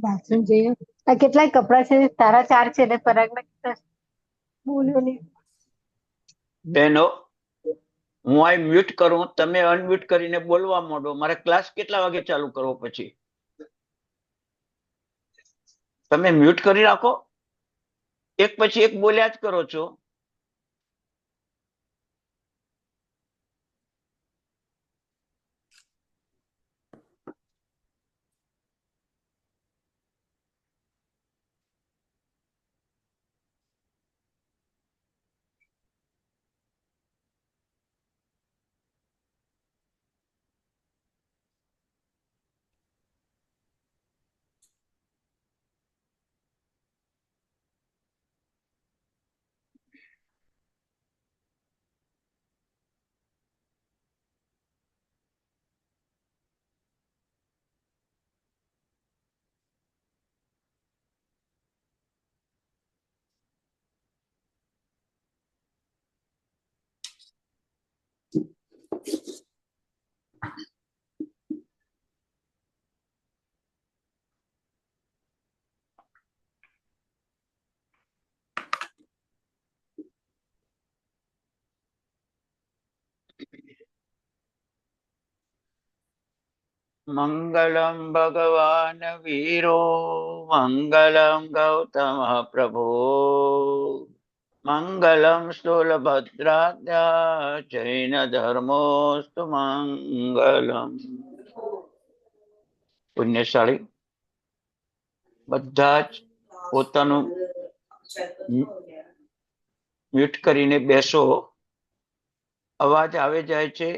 Bathroom જઈએ. આ કેટલાય કપડા છે, તારા 4 છે ને પરાગના કેટલા છે? બોલ્યો નહીં. બહેનો, હું આ મ્યુટ કરું, તમે અનમ્યુટ કરીને બોલવા માંડો. મારે ક્લાસ કેટલા વાગે ચાલુ કરવો? પછી તમે મ્યુટ કરી રાખો, એક પછી એક બોલ્યા જ કરો છો. મંગલમ ભગવાન વીરો, મંગલમ ગૌતમ પ્રભો, મંગલમ સ્થૂલભદ્રાદ્યા જૈન ધર્મોસ્તુ મંગલમ. પુણ્યશાળી બધા જ પોતાનું મ્યુટ કરીને બેસો. અવાજ આવે જાય છે.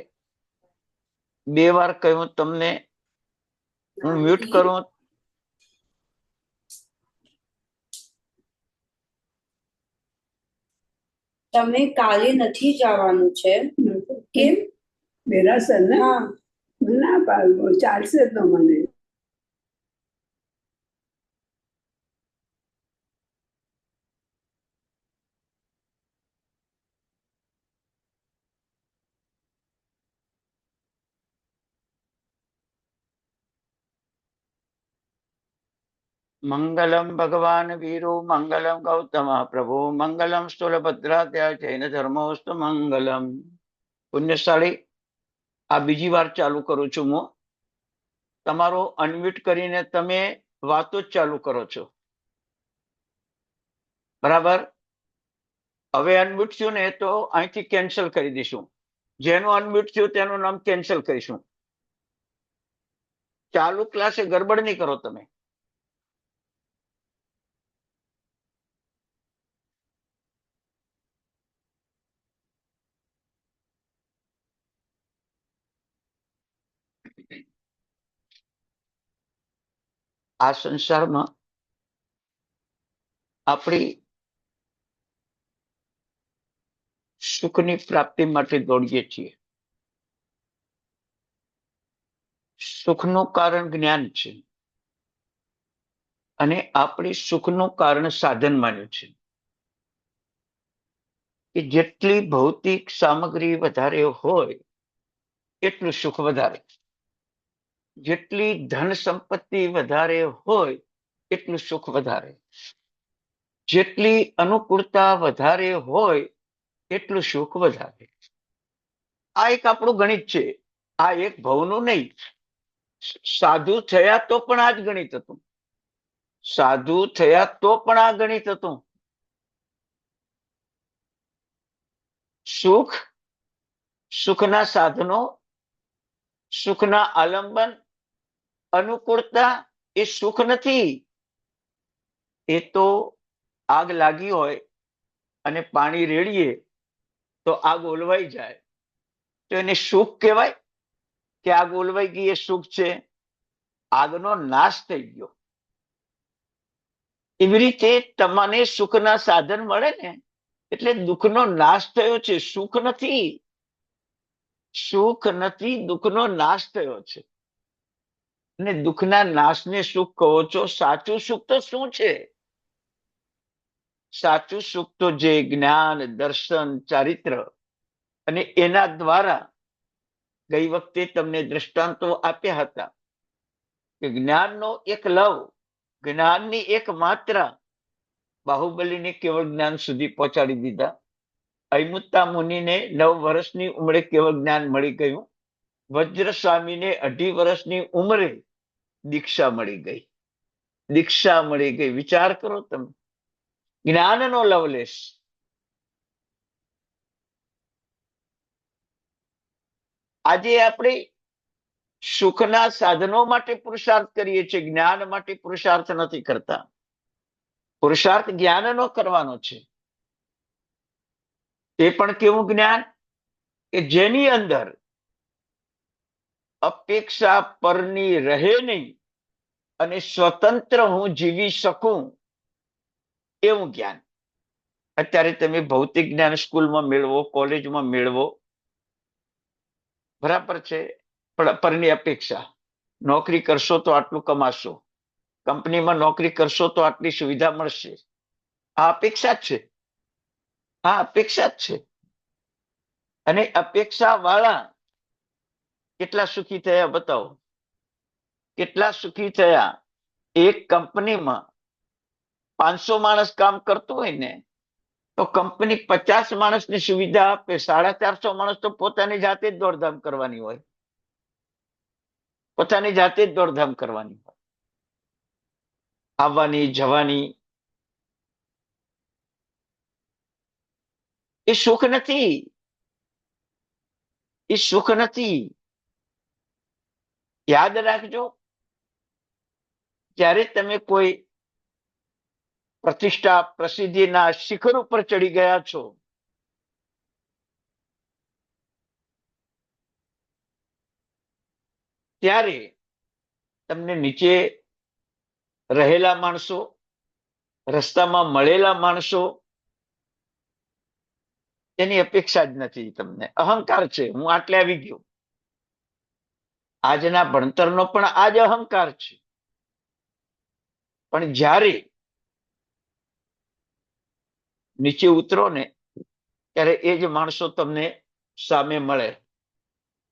2 વાર કહ્યું તમને, હું મ્યુટ કરું. તમે કાલે નથી જવાનું છે? કેમ? બેરાસર ને? હા. ના પાડવો ચાલશે તો મને. મંગલમ ભગવાન વીરુ, મંગલમ ગૌતમ પ્રભુ, મંગલમ સ્થૂલભદ્રાદ્યા જૈન ધર્મોસ્તુ મંગલમ. પુણ્યશાળી, આ બીજી વાર ચાલુ કરું છું હું. તમારો અનમ્યુટ કરીને તમે વાતો જ ચાલુ કરો છો, બરાબર? હવે અનમ્યુટ થયું ને તો અહીંથી કેન્સલ કરી દઈશું. જેનું અનમ્યુટ થયું તેનું નામ કેન્સલ કરીશું. ચાલુ ક્લાસે ગડબડ નહીં કરો તમે. આ સંસારમાં આપણી સુખની પ્રાપ્તિ માટે દોડીએ છીએ. સુખનું કારણ જ્ઞાન છે અને આપણી સુખનું કારણ સાધન માન્યું છે કે જેટલી ભૌતિક સામગ્રી વધારે હોય એટલું સુખ વધારે, જેટલી ધન સંપત્તિ વધારે હોય એટલું સુખ વધારે, જેટલી અનુકૂળતા વધારે હોય એટલું સુખ વધારે. આ એક આપણું ગણિત છે. આ એક ભવનું નહીં. સાધુ થયા તો પણ આ જ ગણિત હતું. સાધુ થયા તો પણ આ ગણિત હતું. સુખ, સુખના સાધનો, સુખના આલંબન, અનુકૂળતા એ સુખ નથી. એ તો આગ લાગી હોય અને પાણી રેડીએ તો આગ ઓલવાઈ જાય તો એને સુખ કહેવાય કે આગ ઓલવાઈ ગઈ એ સુખ છે? આગનો નાશ થઈ ગયો. એવી રીતે તમને સુખના સાધન મળે ને એટલે દુઃખનો નાશ થયો છે, સુખ નથી. સુખ નથી, દુઃખનો નાશ થયો છે. અને દુઃખના નાશને સુખ કહો છો. સાચું સુખ તો શું છે? સાચું સુખ તો જે જ્ઞાન, દર્શન, ચારિત્ર અને એના દ્વારા ગઈ વખતે તમને દ્રષ્ટાંતો આપ્યા હતા કે જ્ઞાનનો એક લવ, જ્ઞાનની એક માત્રા બાહુબલીને કેવળ જ્ઞાન સુધી પહોંચાડી દીધા. અયમુત્તા મુનિને 9 વર્ષની ઉંમરે કેવળ જ્ઞાન મળી ગયું. વજ્ર સ્વામીને 2.5 વર્ષની ઉંમરે દીક્ષા મળી ગઈ. દીક્ષા મળી ગઈ. વિચાર કરો તમે, જ્ઞાનનો લવલેશ. આજે આપણે સુખના સાધનો માટે પુરુષાર્થ કરીએ છીએ, જ્ઞાન માટે પુરુષાર્થ નથી કરતા. પુરુષાર્થ જ્ઞાનનો કરવાનો છે. તે પણ કેવું જ્ઞાન કે જેની અંદર અપેક્ષા પરની રહે નહીં અને સ્વતંત્ર હું જીવી શકું એવું જ્ઞાન. અત્યારે તમે ભૌતિક જ્ઞાન સ્કૂલમાં મેળવો, કોલેજમાં મેળવો, બરાબર છે, પણ પરની અપેક્ષા, નોકરી કરશો તો આટલું કમાશો, કંપનીમાં નોકરી કરશો તો આટલી સુવિધા મળશે. આ અપેક્ષા જ છે. આ અપેક્ષા જ છે. અને અપેક્ષા વાળા કેટલા સુખી થયા બતાવો? કેટલા સુખી થયા? એક કંપનીમાં 500 માણસ કામ કરતું હોય ને તો કંપની 50 માણસની સુવિધા આપે. 450 માણસ તો પોતાની જાતે જ દોડધામ કરવાની હોય. પોતાની જાતે જ દોડધામ કરવાની હોય, આવવાની જવાની. એ સુખ નથી. એ સુખ નથી. યાદ રાખજો, જ્યારે તમે કોઈ પ્રતિષ્ઠા, પ્રસિદ્ધિના શિખર ઉપર ચડી ગયા છો, ત્યારે તમને નીચે રહેલા માણસો, રસ્તામાં મળેલા માણસો, એની અપેક્ષા જ નથી તમને. અહંકાર છે, હું આટલે આવી ગયો. આજના ભણતરનો પણ આ જ અહંકાર છે. પણ જ્યારે નીચે ઉતરો ને ત્યારે એ જ માણસો તમને સામે મળે,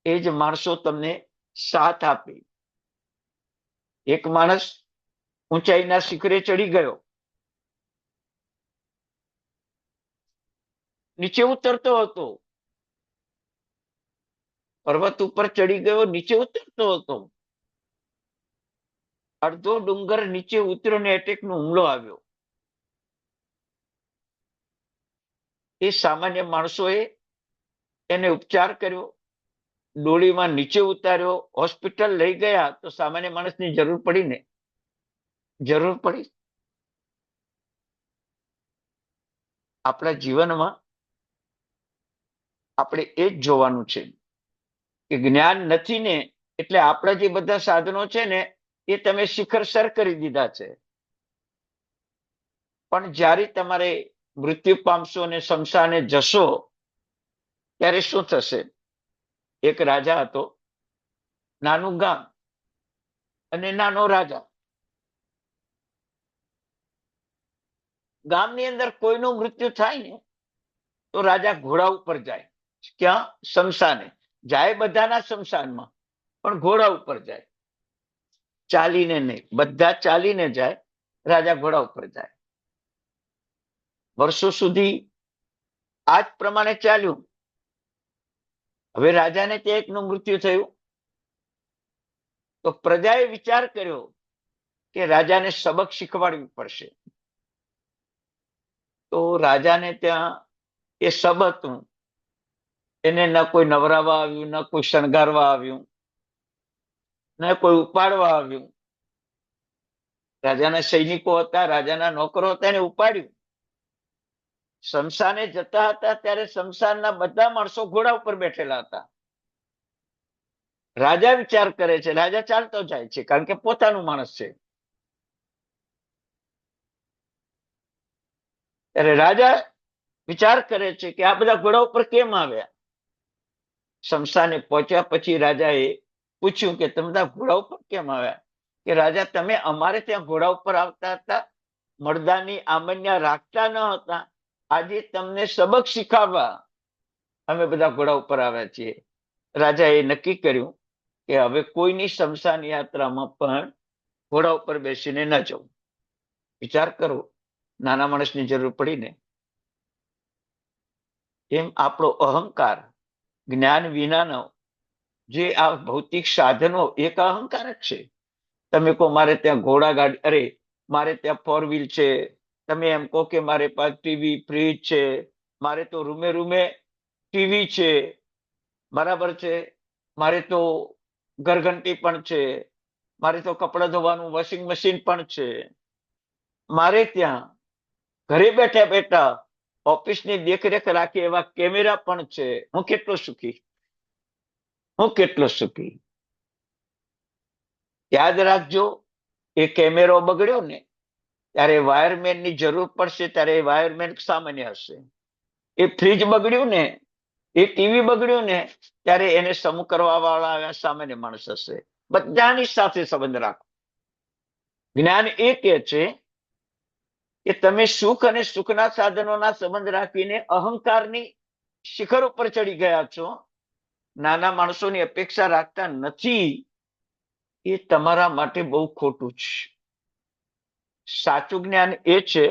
એ જ માણસો તમને સાથ આપે. એક માણસ ઊંચાઈના શિખરે ચડી ગયો, નીચે ઉતરતો હતો. પર્વત ઉપર ચડી ગયો, નીચે ઉતરતો હતો. અડધો ડુંગર નીચે ઉતર્યો ને એટેકનો હુમલો આવ્યો. એ સામાન્ય માણસોએ એને ઉપચાર કર્યો, ડોળીમાં નીચે ઉતાર્યો, હોસ્પિટલ લઈ ગયા. તો સામાન્ય માણસની જરૂર પડી ને? જરૂર પડી. આપણા જીવનમાં આપણે એ જ જોવાનું છે કે જ્ઞાન નથી ને એટલે આપણા જે બધા સાધનો છે ને એ તમે શિખર સર કરી દીધા છે. પણ જ્યારે તમારે મૃત્યુ પામશો અને શમશાને જશો ત્યારે શું થશે? એક રાજા હતો, નાનું ગામ અને નાનો રાજા. ગામની અંદર કોઈનું મૃત્યુ થાય ને તો રાજા ઘોડા ઉપર જાય. ક્યાં? શમશાને જાય. બધાના શમશાનમાં, પણ ઘોડા ઉપર જાય. ચાલીને નહીં, બધા ચાલીને જાય, રાજા ઘોડા ઉપર જાય. વર્ષો સુધી આ જ પ્રમાણે ચાલ્યું. હવે રાજાને ત્યાં એકનું મૃત્યુ થયું તો પ્રજાએ વિચાર કર્યો કે રાજાને સબક શીખવાડવી પડશે. તો રાજાને ત્યાં એ સબ હતું, એને ન કોઈ નવરાવા આવ્યું, ન કોઈ શણગારવા આવ્યું, ન કોઈ ઉપાડવા આવ્યું. રાજાના સૈનિકો હતા, રાજાના નોકરો હતા, એને ઉપાડ્યું. શમશાને જતા હતા ત્યારે શમશાનના બધા માણસો ઘોડા ઉપર બેઠેલા હતા. રાજા વિચાર કરે છે, રાજા ચાલતો જાય છે કારણ કે પોતાનું માણસ છે. ત્યારે રાજા વિચાર કરે છે કે આ બધા ઘોડા ઉપર કેમ આવ્યા. શમશાને પહોંચ્યા પછી રાજાએ પૂછ્યું કે તમે બધા ઘોડા ઉપર કેમ આવ્યા. કે રાજા, તમે અમારે ત્યાં ઘોડા ઉપર આવતા હતા, મર્દાની આમન્યા રાખતા ન હતા, આજે તમને સબક શીખવવા અમે બધા ઘોડા ઉપર આવ્યા છીએ. રાજાએ નક્કી કર્યું કે હવે કોઈની શમશાન યાત્રામાં પણ ઘોડા ઉપર બેસીને ન જવું. વિચાર કરો, નાના માણસની જરૂર પડીને. એમ આપણો અહંકાર, જ્ઞાન વિનાનો જે આ ભૌતિક સાધનો, એક અહંકાર જ છે. તમે કહો મારે ત્યાં ઘોડા ગાડી, અરે મારે ત્યાં 4 વ્હીલ છે. તમે એમ કહો કે મારે પાસે ટીવી, ફ્રીજ છે, મારે તો રૂમે રૂમે ટીવી છે, બરાબર છે, મારે તો ઘરઘંટી પણ છે, મારે તો કપડાં ધોવાનું વોશિંગ મશીન પણ છે, મારે ત્યાં ઘરે બેઠા બેઠા ઓફિસની દેખરેખ રાખે એવા કેમેરા પણ છે. હું કેટલો સુખી, હું કેટલો સુખી. યાદ રાખજો, એ કેમેરો બગડ્યો ને ત્યારે વાયરમેનની જરૂર પડશે, ત્યારે વાયરમેન સામાન્ય હશે. એ ફ્રીજ બગડ્યું ને, એ ટીવી બગડ્યું ને, ત્યારે એને સમૂહ કરવા વાળા સામાન્ય માણસ હશે. બધાની સાથે સંબંધ રાખો. જ્ઞાન એ કે છે કે તમે સુખ અને સુખના સાધનોના સંબંધ રાખીને અહંકારની શિખર ઉપર ચડી ગયા છો, નાના માણસોની અપેક્ષા રાખતા નથી. એ તમારા માટે બહુ ખોટું છે. સાચું જ્ઞાન એ છે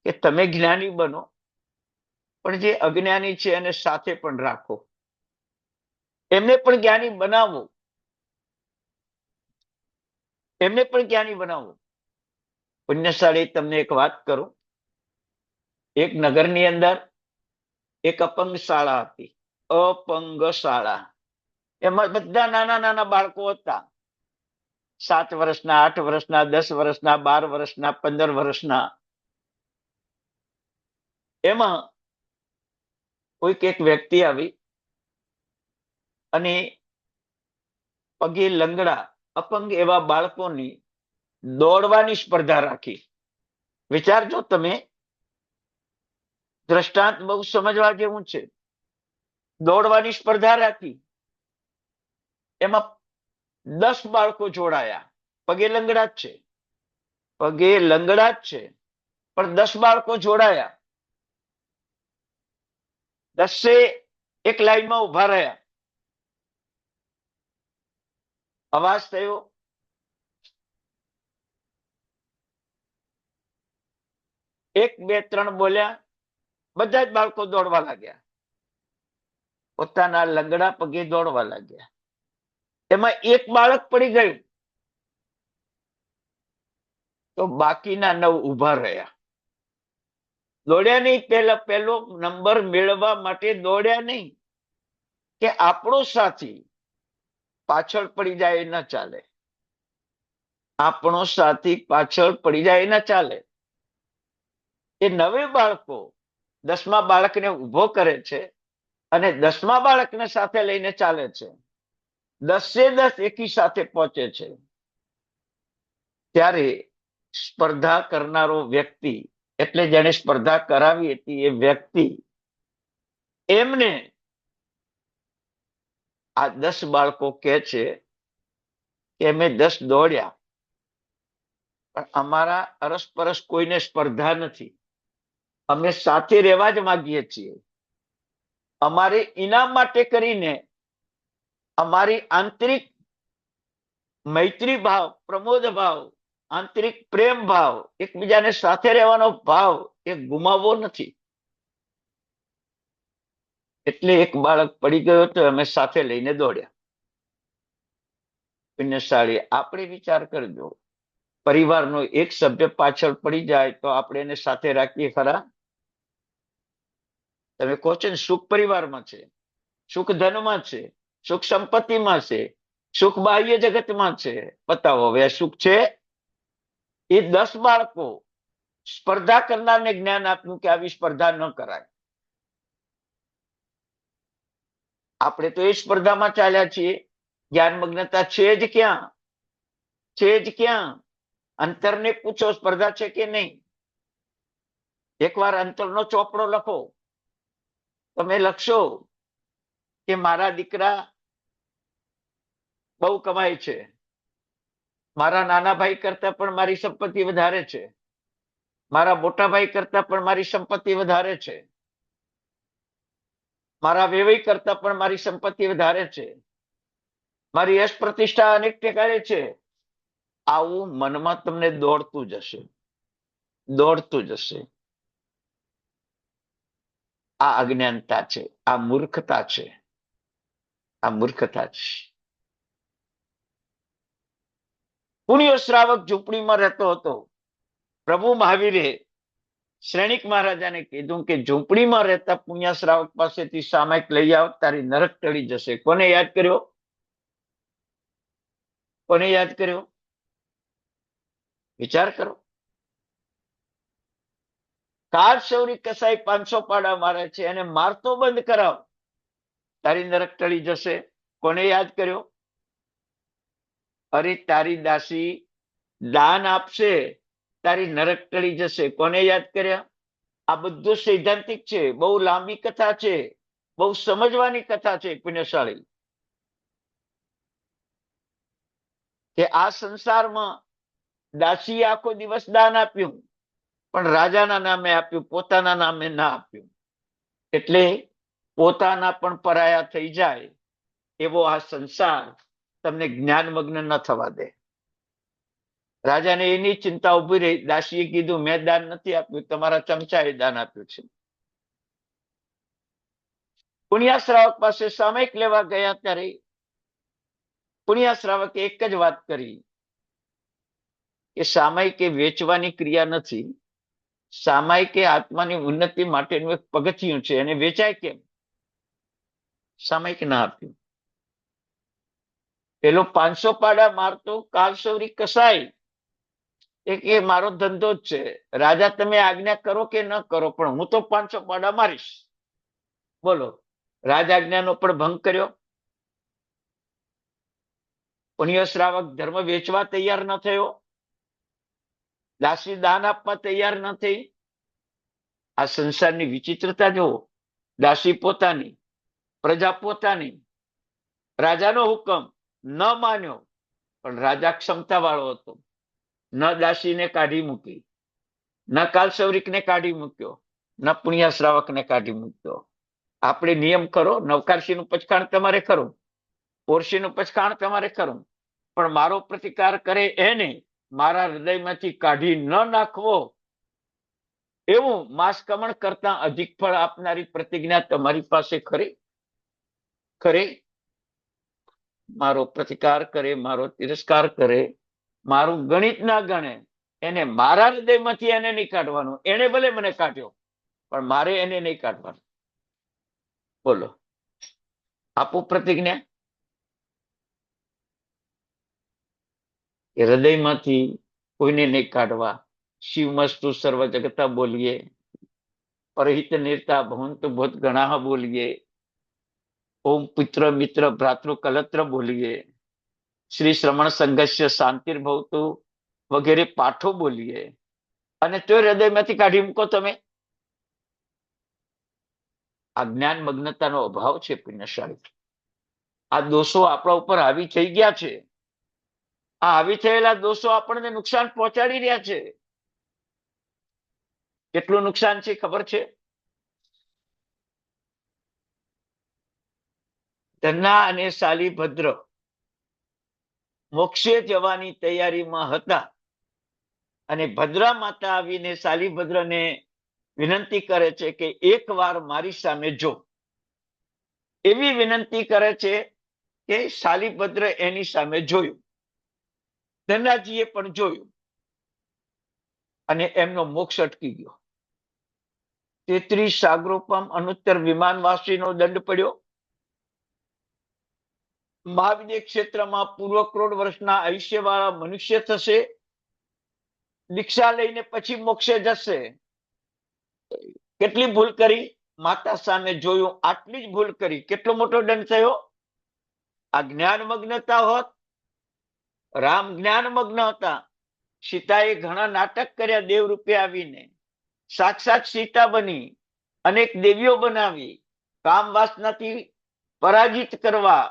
કે તમે જ્ઞાની બનો, પણ જે અજ્ઞાની છે એને સાથે પણ રાખો, એમને પણ જ્ઞાની બનાવો, એમને પણ જ્ઞાની બનાવો. પુણ્યશાળી, તમને એક વાત કરું. એક નગરની અંદર એક અપંગ શાળા હતી. અપંગ શાળા. એમાં બધા નાના નાના બાળકો હતા. 7 વર્ષના, 8 વર્ષના, 10 વર્ષના, 12 વર્ષના, 15 વર્ષના. એમાં કોઈક એક વ્યક્તિ આવી અને પગે લંગડા અપંગ એવા બાળકોની દોડવાની સ્પર્ધા રાખી. વિચારજો તમે, દ્રષ્ટાંત બહુ સમજવા જેવું છે. દોડવાની સ્પર્ધા રાખી, એમાં 10 બાળકો જોડાયા. પગે લંગડા જ છે, પગે લંગડા જ છે, પણ 10 બાળકો જોડાયા. 10 એક લાઈનમાં ઉભા રહ્યા. અવાજ થયો, 1, 2, 3 બોલ્યા, બધા જ બાળકો દોડવા લાગ્યા, પોતાના લંગડા પગે દોડવા લાગ્યા. એમાં એક બાળક પડી ગયું તો બાકીના 9 ઉભા રહ્યા. દોડ્યા નહીં, પહેલો નંબર મેળવવા માટે દોડ્યા નહીં. કે આપણો સાથી પાછળ પડી જાય ન ચાલે, આપણો સાથી પાછળ પડી જાય ન ચાલે. એ 9 બાળકો 10મા બાળકને ઉભો કરે છે અને 10મા બાળકને સાથે લઈને ચાલે છે. 10 એકી સાથે પહોંચે છે. ત્યારે સ્પર્ધા કરનારો વ્યક્તિ, એટલે જેને સ્પર્ધા કરાવી હતી એ વ્યક્તિ, એમને આ 10 બાળકો કહે છે કે અમે 10 દોડ્યા, પણ અમારા અરસપરસ કોઈને સ્પર્ધા નથી. અમે સાથે રહેવા જ માંગીએ છીએ. અમારે ઇનામ માટે કરીને અમારી આંતરિક મૈત્રી ભાવ, પ્રમોદ ભાવ, આંતરિક પ્રેમ ભાવ, એકબીજાને સાથે રહેવાનો ભાવ એ ગુમાવવો નથી. એટલે એક બાળક પડી ગયો તો અમે સાથે લઈને દોડ્યા. પુણ્યશાળી, આપણે વિચાર કરજો, પરિવારનો એક સભ્ય પાછળ પડી જાય તો આપણે એને સાથે રાખીએ ખરા? તમે કહો છો ને, સુખ પરિવારમાં છે, સુખ ધનમાં છે, સુખ સંપત્તિમાં છે, સુખ બાહ્ય જગતમાં છે. બતાવો હવે આ સુખ છે? એ 10 બાળકો સ્પર્ધા કરનારને જ્ઞાન આપ્યું કે આવી સ્પર્ધા ન કરાય. આપણે તો એ સ્પર્ધામાં ચાલ્યા છીએ. જ્ઞાન મગ્નતા છે જ ક્યાં? છે જ ક્યાં? અંતરને પૂછો, સ્પર્ધા છે કે નહીં? એકવાર અંતરનો ચોપડો લખો. તમે લખશો કે મારા દીકરા બહુ કમાય છે, મારા નાના ભાઈ કરતા પણ મારી સંપત્તિ વધારે છે, મારા મોટા ભાઈ કરતા પણ મારી સંપત્તિ વધારે છે, મારા વેવાઈ કરતા પણ મારી સંપત્તિ વધારે છે, મારી યશ પ્રતિષ્ઠા અનેક ઠેકાણે છે. આવું મનમાં તમને દોડતું જશે, દોડતું જશે. આ અજ્ઞાનતા છે, આ મૂર્ખતા છે, આ મૂર્ખતા છે. પુણ્ય શ્રાવક ઝૂંપડીમાં રહેતો હતો. પ્રભુ મહાવીરે શ્રેણિક મહારાજાને કીધું કે ઝૂંપડીમાં રહેતા પુણ્ય શ્રાવક પાસેથી સામાયિક લઈ આવ, તારી નરક ટળી જશે. કોને યાદ કર્યો? કોને યાદ કર્યો? વિચાર કરો. કાર સૌરી કસાઈ 500 પાડા મારે છે, એને મારતો બંધ કરાવ, તારી નરક ટળી જશે. કોને યાદ કર્યો? અરે તારી દાસી દાન આપશે, તારી નરક ટળી જશે. કોને યાદ કર્યા? આ બધું સૈદ્ધાંતિક છે, બહુ લાંબી કથા છે, બહુ સમજવાની કથા છે. પુણ્યશાળી કે આ સંસારમાં દાસીએ આખો દિવસ દાન આપ્યું, પણ રાજાના નામે આપ્યું, પોતાના નામે ના આપ્યું. એટલે પોતાના પણ પરાયા થઈ જાય એવો આ સંસાર તમને જ્ઞાનમગ્ન ન થવા દે. રાજાને એની ચિંતા ઉભી રહી. દાસીએ કીધું મેં દાન નથી આપ્યું, તમારા ચમચાએ દાન આપ્યું છે. પુણ્યાશ્રાવક પાસે સામાયિક લેવા ગયા ત્યારે પુણ્યાશ્રાવકે એક જ વાત કરી કે સામાયિક એ વેચવાની ક્રિયા નથી, સામાયિક એ આત્માની ઉન્નતિ માટેનું એક પગથિયું છે, એને વેચાય કેમ? સામાયિક ના આપ્યું. પેલો 500 પાડા મારતો કાલસૌરી કસાઈ એ મારો ધંધો જ છે, રાજા તમે આજ્ઞા કરો કે ન કરો, પણ હું તો 500 પાડા મારીશ. બોલો, રાજ આજ્ઞાનો પણ ભંગ કર્યો. પુણ્ય શ્રાવક ધર્મ વેચવા તૈયાર ન થયો, દાસી દાન આપવા તૈયાર ન થઈ. આ સંસારની વિચિત્રતા જુઓ. દાસી પોતાની, પ્રજા પોતાની. રાજાનો હુકમ ન માન્યો, પણ રાજા ક્ષમતા વાળો હતો. ન દાસીને કાઢી મૂકી, ન કાલસૌરિકને કાઢી મૂક્યો, ન પુણ્ય શ્રાવકને કાઢી મૂક્યો. આપણે નિયમ કરો, નવકારશીનું પચખાણ તમારે ખરું, પોરશીનું પચખાણ તમારે ખરું, પણ મારો પ્રતિકાર કરે એને મારા હૃદયમાંથી કાઢી ન નાખવો, એવું માસકમણ કરતા અધિક ફળ આપનારી પ્રતિજ્ઞા તમારી પાસે ખરી? ખરી? મારો પ્રતિકાર કરે, મારો તિરસ્કાર કરે, મારું ગણિત ના ગણે, એને મારા હૃદયમાંથી એને નહીં કાઢવાનું. એને ભલે મને કાઢ્યો, પણ મારે એને નહીં કાઢવાનું. બોલો, આપું પ્રતિજ્ઞા કે હૃદયમાંથી કોઈને નહીં કાઢવા. શિવમસ્તુ સર્વ જગતા બોલીએ, પરહિત નિર્તા ભવંતુ ભૂત ગણાહ બોલીએ, ઓમ પુત્ર મિત્ર ભ્રાતૃ કલત્ર બોલીએ, શ્રી શ્રમણ સંઘર્ષ શાંતિર્ભવતુ વગેરે પાઠો બોલીએ, અને તો હૃદયમાંથી કાઢી મૂકો તમે. આ જ્ઞાન મગ્નતાનો અભાવ છે. પુણ્યશાળી, આ દોષો આપણા ઉપર હાવી થઈ ગયા છે. આ હાવી થયેલા દોષો આપણને નુકસાન પહોંચાડી રહ્યા છે. કેટલું નુકસાન છે ખબર છે? ધન્ના અને શાલીભદ્ર મોક્ષે જવાની તૈયારીમાં હતા, અને ભદ્રા માતા આવીને શાલીભદ્રને વિનંતી કરે છે કે એકવાર મારી સામે જો. એવી વિનંતી કરે છે કે શાલીભદ્ર એની સામે જોયું, ધન્નાજીએ પણ જોયું, અને એમનો મોક્ષ અટકી ગયો. 33 સાગરોપમ અનુત્તર વિમાનવાસીનો દંડ પડ્યો. મહાવિદ્ય ક્ષેત્રમાં પૂર્વ કરોડ વર્ષના આયુષ્યવાળા મનુષ્ય થશે, દીક્ષા લઈને પછી મોક્ષે જશે. કેટલી ભૂલ કરી? માતા સામે જોયું, આટલી જ ભૂલ કરી. કેટલો મોટો દંડ થયો? આ જ્ઞાન મગ્નતા હોત. રામ જ્ઞાન મગ્ન હતા. સીતાએ ઘણા નાટક કર્યા દેવ રૂપે આવીને, સાક્ષાત સીતા બની, અનેક દેવીઓ બનાવી, કામ વાસનાથી પરાજિત કરવા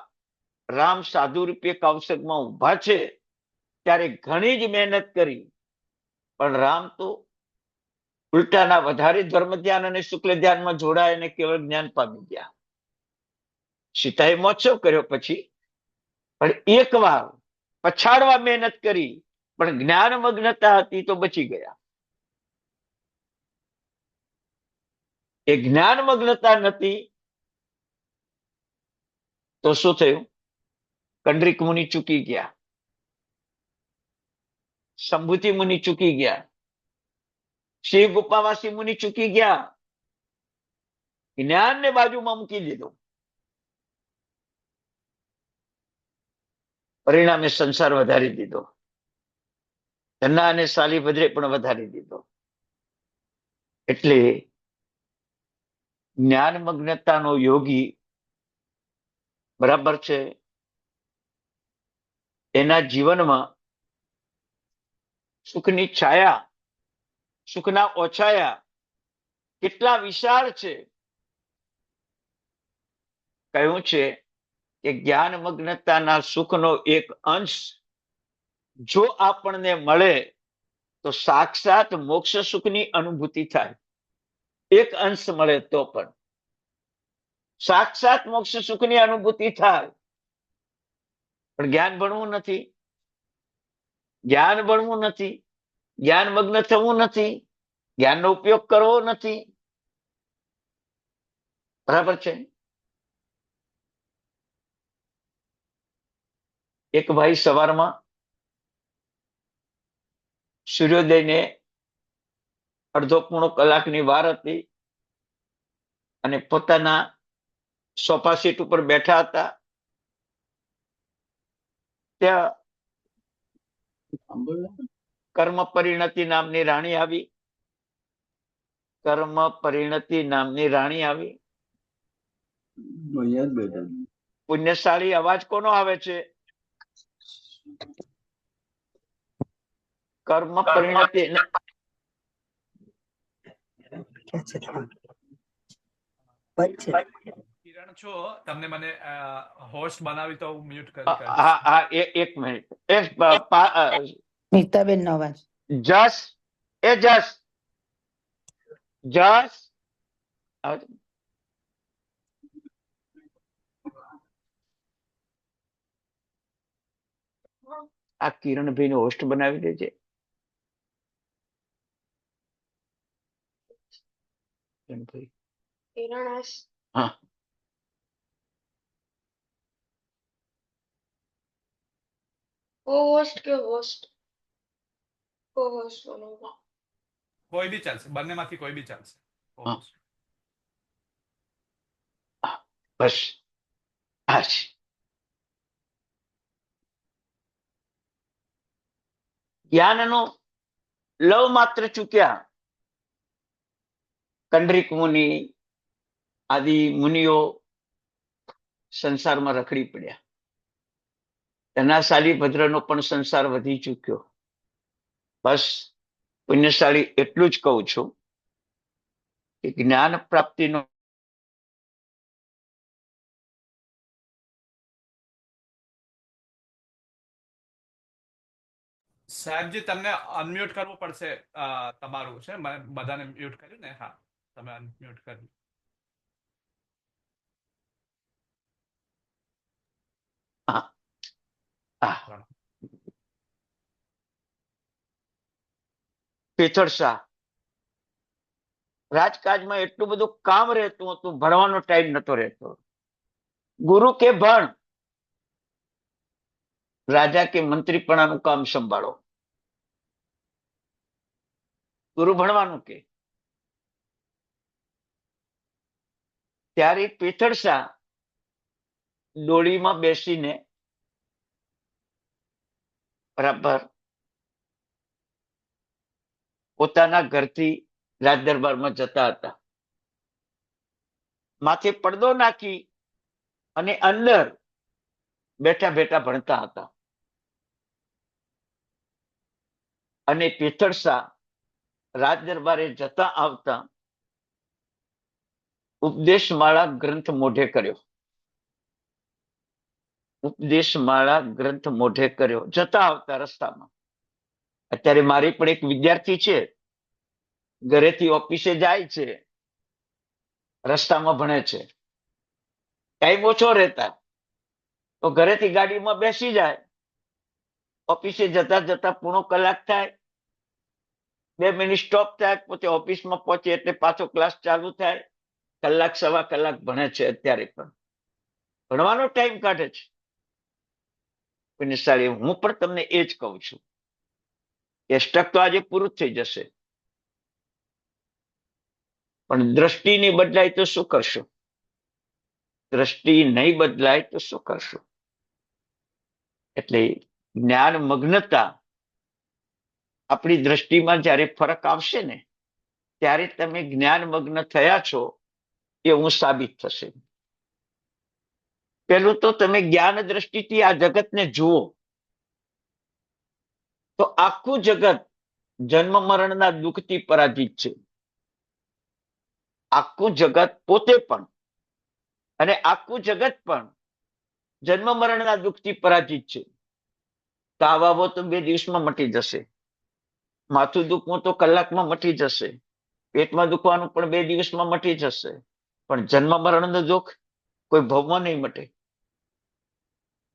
રામ સાધુ રૂપે કૌશકમાં ઉભા છે. ત્યારે ઘણી જ મહેનત કરી, પણ રામ તો ઉલટાના વધારે ધર્મ ધ્યાન અને શુક્લ ધ્યાનમાં જોડાય અને કેવળ જ્ઞાન પામી ગયા. સીતાએ મહોત્સવ કર્યો પછી, પણ એક વાર પછાડવા મહેનત કરી, પણ જ્ઞાન મગ્નતા હતી તો બચી ગયા. એ જ્ઞાન મગ્નતા નથી તો શું થયું? કંડરીક મુનિ ચૂકી ગયા, સંભૂતિ મુનિ ચૂકી ગયા, શિવ ગુપ્પાવાસી મુનિ ચૂકી ગયા. જ્ઞાનને બાજુમાં મૂકી દીધું, પરિણામે સંસાર વધારી દીધો. ધન્ના અને શાલીભદ્રે પણ વધારી દીધો. એટલે જ્ઞાન મગ્નતાનો યોગી બરાબર છે, એના જીવનમાં સુખની છાયા, સુખના ઓછાયા કેટલા વિશાળ છે. કહ્યું છે કે જ્ઞાન મગ્નતાના સુખનો એક અંશ જો આપણને મળે તો સાક્ષાત મોક્ષ સુખની અનુભૂતિ થાય. એક અંશ મળે તો પણ સાક્ષાત મોક્ષ સુખની અનુભૂતિ થાય. પણ જ્ઞાન ભણવું નથી, જ્ઞાન ભણવું નથી, જ્ઞાન મગ્ન થવું નથી, જ્ઞાનનો ઉપયોગ કરવો નથી. બરાબર છે. એક ભાઈ સવારમાં સૂર્યોદયને અડધો પોણો કલાકની વાર હતી અને પોતાના સોફા સીટ ઉપર બેઠા હતા. ત્યાં કર્મ પરિણતિ નામની રાણી આવી. કર્મ પરિણતિ નામની રાણી આવી. પુણ્યશાળી અવાજ કોનો આવે છે? કર્મ પરિણતિ. કિરણ છો, તમને મને હોસ્ટ બનાવી તો હું મ્યુટ કરી હા હા, એક મિનિટ. નીતાબેન નો અવાજ. જસ એ જસ જસ આ કિરણભાઈ નો હોસ્ટ બનાવી દેજે. હા, કોઈ બી ચાલશે, બંનેમાંથી કોઈ બી ચાલશે. હા. બસ આ છે. જ્ઞાનનો લવ માત્ર ચૂક્યા કંડરીક મુનિ આદિ મુનિઓ સંસારમાં રખડી પડ્યા. એના શાલીભદ્રનો પણ સંસાર વધી ચૂક્યો. બસ પુણ્યશાળી એટલું જ કહું છું કે જ્ઞાન પ્રાપ્તિનો સાહેબજી, તમને અનમ્યુટ કરવું પડશે. તમારું છે, મને બધાને મ્યુટ કર્યું ને? હા, તમે અનમ્યુટ કર્યું. પેથળ શાહ રાજકાજમાં એટલું બધું કામ રહેતું હતું, ભણવાનો ટાઈમ નતો રહેતો. ગુરુ કે ભણ, રાજા કે મંત્રીપણાનું કામ સંભાળો. ગુરુ ભણવાનું કે. ત્યારે પેથળ શાહ ડોળીમાં બેસીને બરાબર પોતાના ઘરથી રાજ દરબારમાં જતા હતા. માથે પડદો નાખી અને અંદર બેઠા બેઠા ભણતા હતા. અને પેથળ શાહ રાજ દરબારે જતા આવતા ઉપદેશમાળા ગ્રંથ મોઢે કર્યો. ઉપદેશમાળા ગ્રંથ મોઢે કર્યો જતા આવતા રસ્તામાં. અત્યારે મારી પણ એક વિદ્યાર્થી છે, ઘરેથી ઓફિસે જાય છે, રસ્તામાં ભણે છે, ટાઈમ ઓછો રહેતા તો ઘરેથી ગાડીમાં બેસી જાય, ઓફિસે જતા જતા પૂર્ણ કલાક થાય, 2 મિનિટ સ્ટોપ થાય, પોતે ઓફિસમાં પહોંચે એટલે પાછો ક્લાસ ચાલુ થાય, કલાક સવા કલાક ભણે છે. અત્યારે પણ ભણવાનો ટાઈમ કાઢે છે. નિશાળી, હું પણ તમને એ જ કહું છું કે સ્ટક તો આજે પૂરું થઈ જશે, પણ દ્રષ્ટિ નહીં બદલાય તો શું કરશો? દ્રષ્ટિ નહીં બદલાય તો શું કરશો? એટલે જ્ઞાન મગ્નતા, આપણી દ્રષ્ટિમાં જ્યારે ફરક આવશે ને ત્યારે તમે જ્ઞાન મગ્ન થયા છો એવું સાબિત થશે. પેલું તો તમે જ્ઞાન દ્રષ્ટિથી આ જગતને જુઓ તો આખું જગત જન્મ મરણના દુઃખથી પરાજિત છે. આખું જગત પોતે પણ અને આખું જગત પણ જન્મ મરણના દુઃખથી પરાજિત છે. તાવ આવો તો 2 દિવસમાં મટી જશે, માથું દુખવું તો કલાકમાં મટી જશે, પેટમાં દુખવાનું પણ 2 દિવસમાં મટી જશે, પણ જન્મ મરણનું દુઃખ કોઈ ભવમાં નહીં મટે.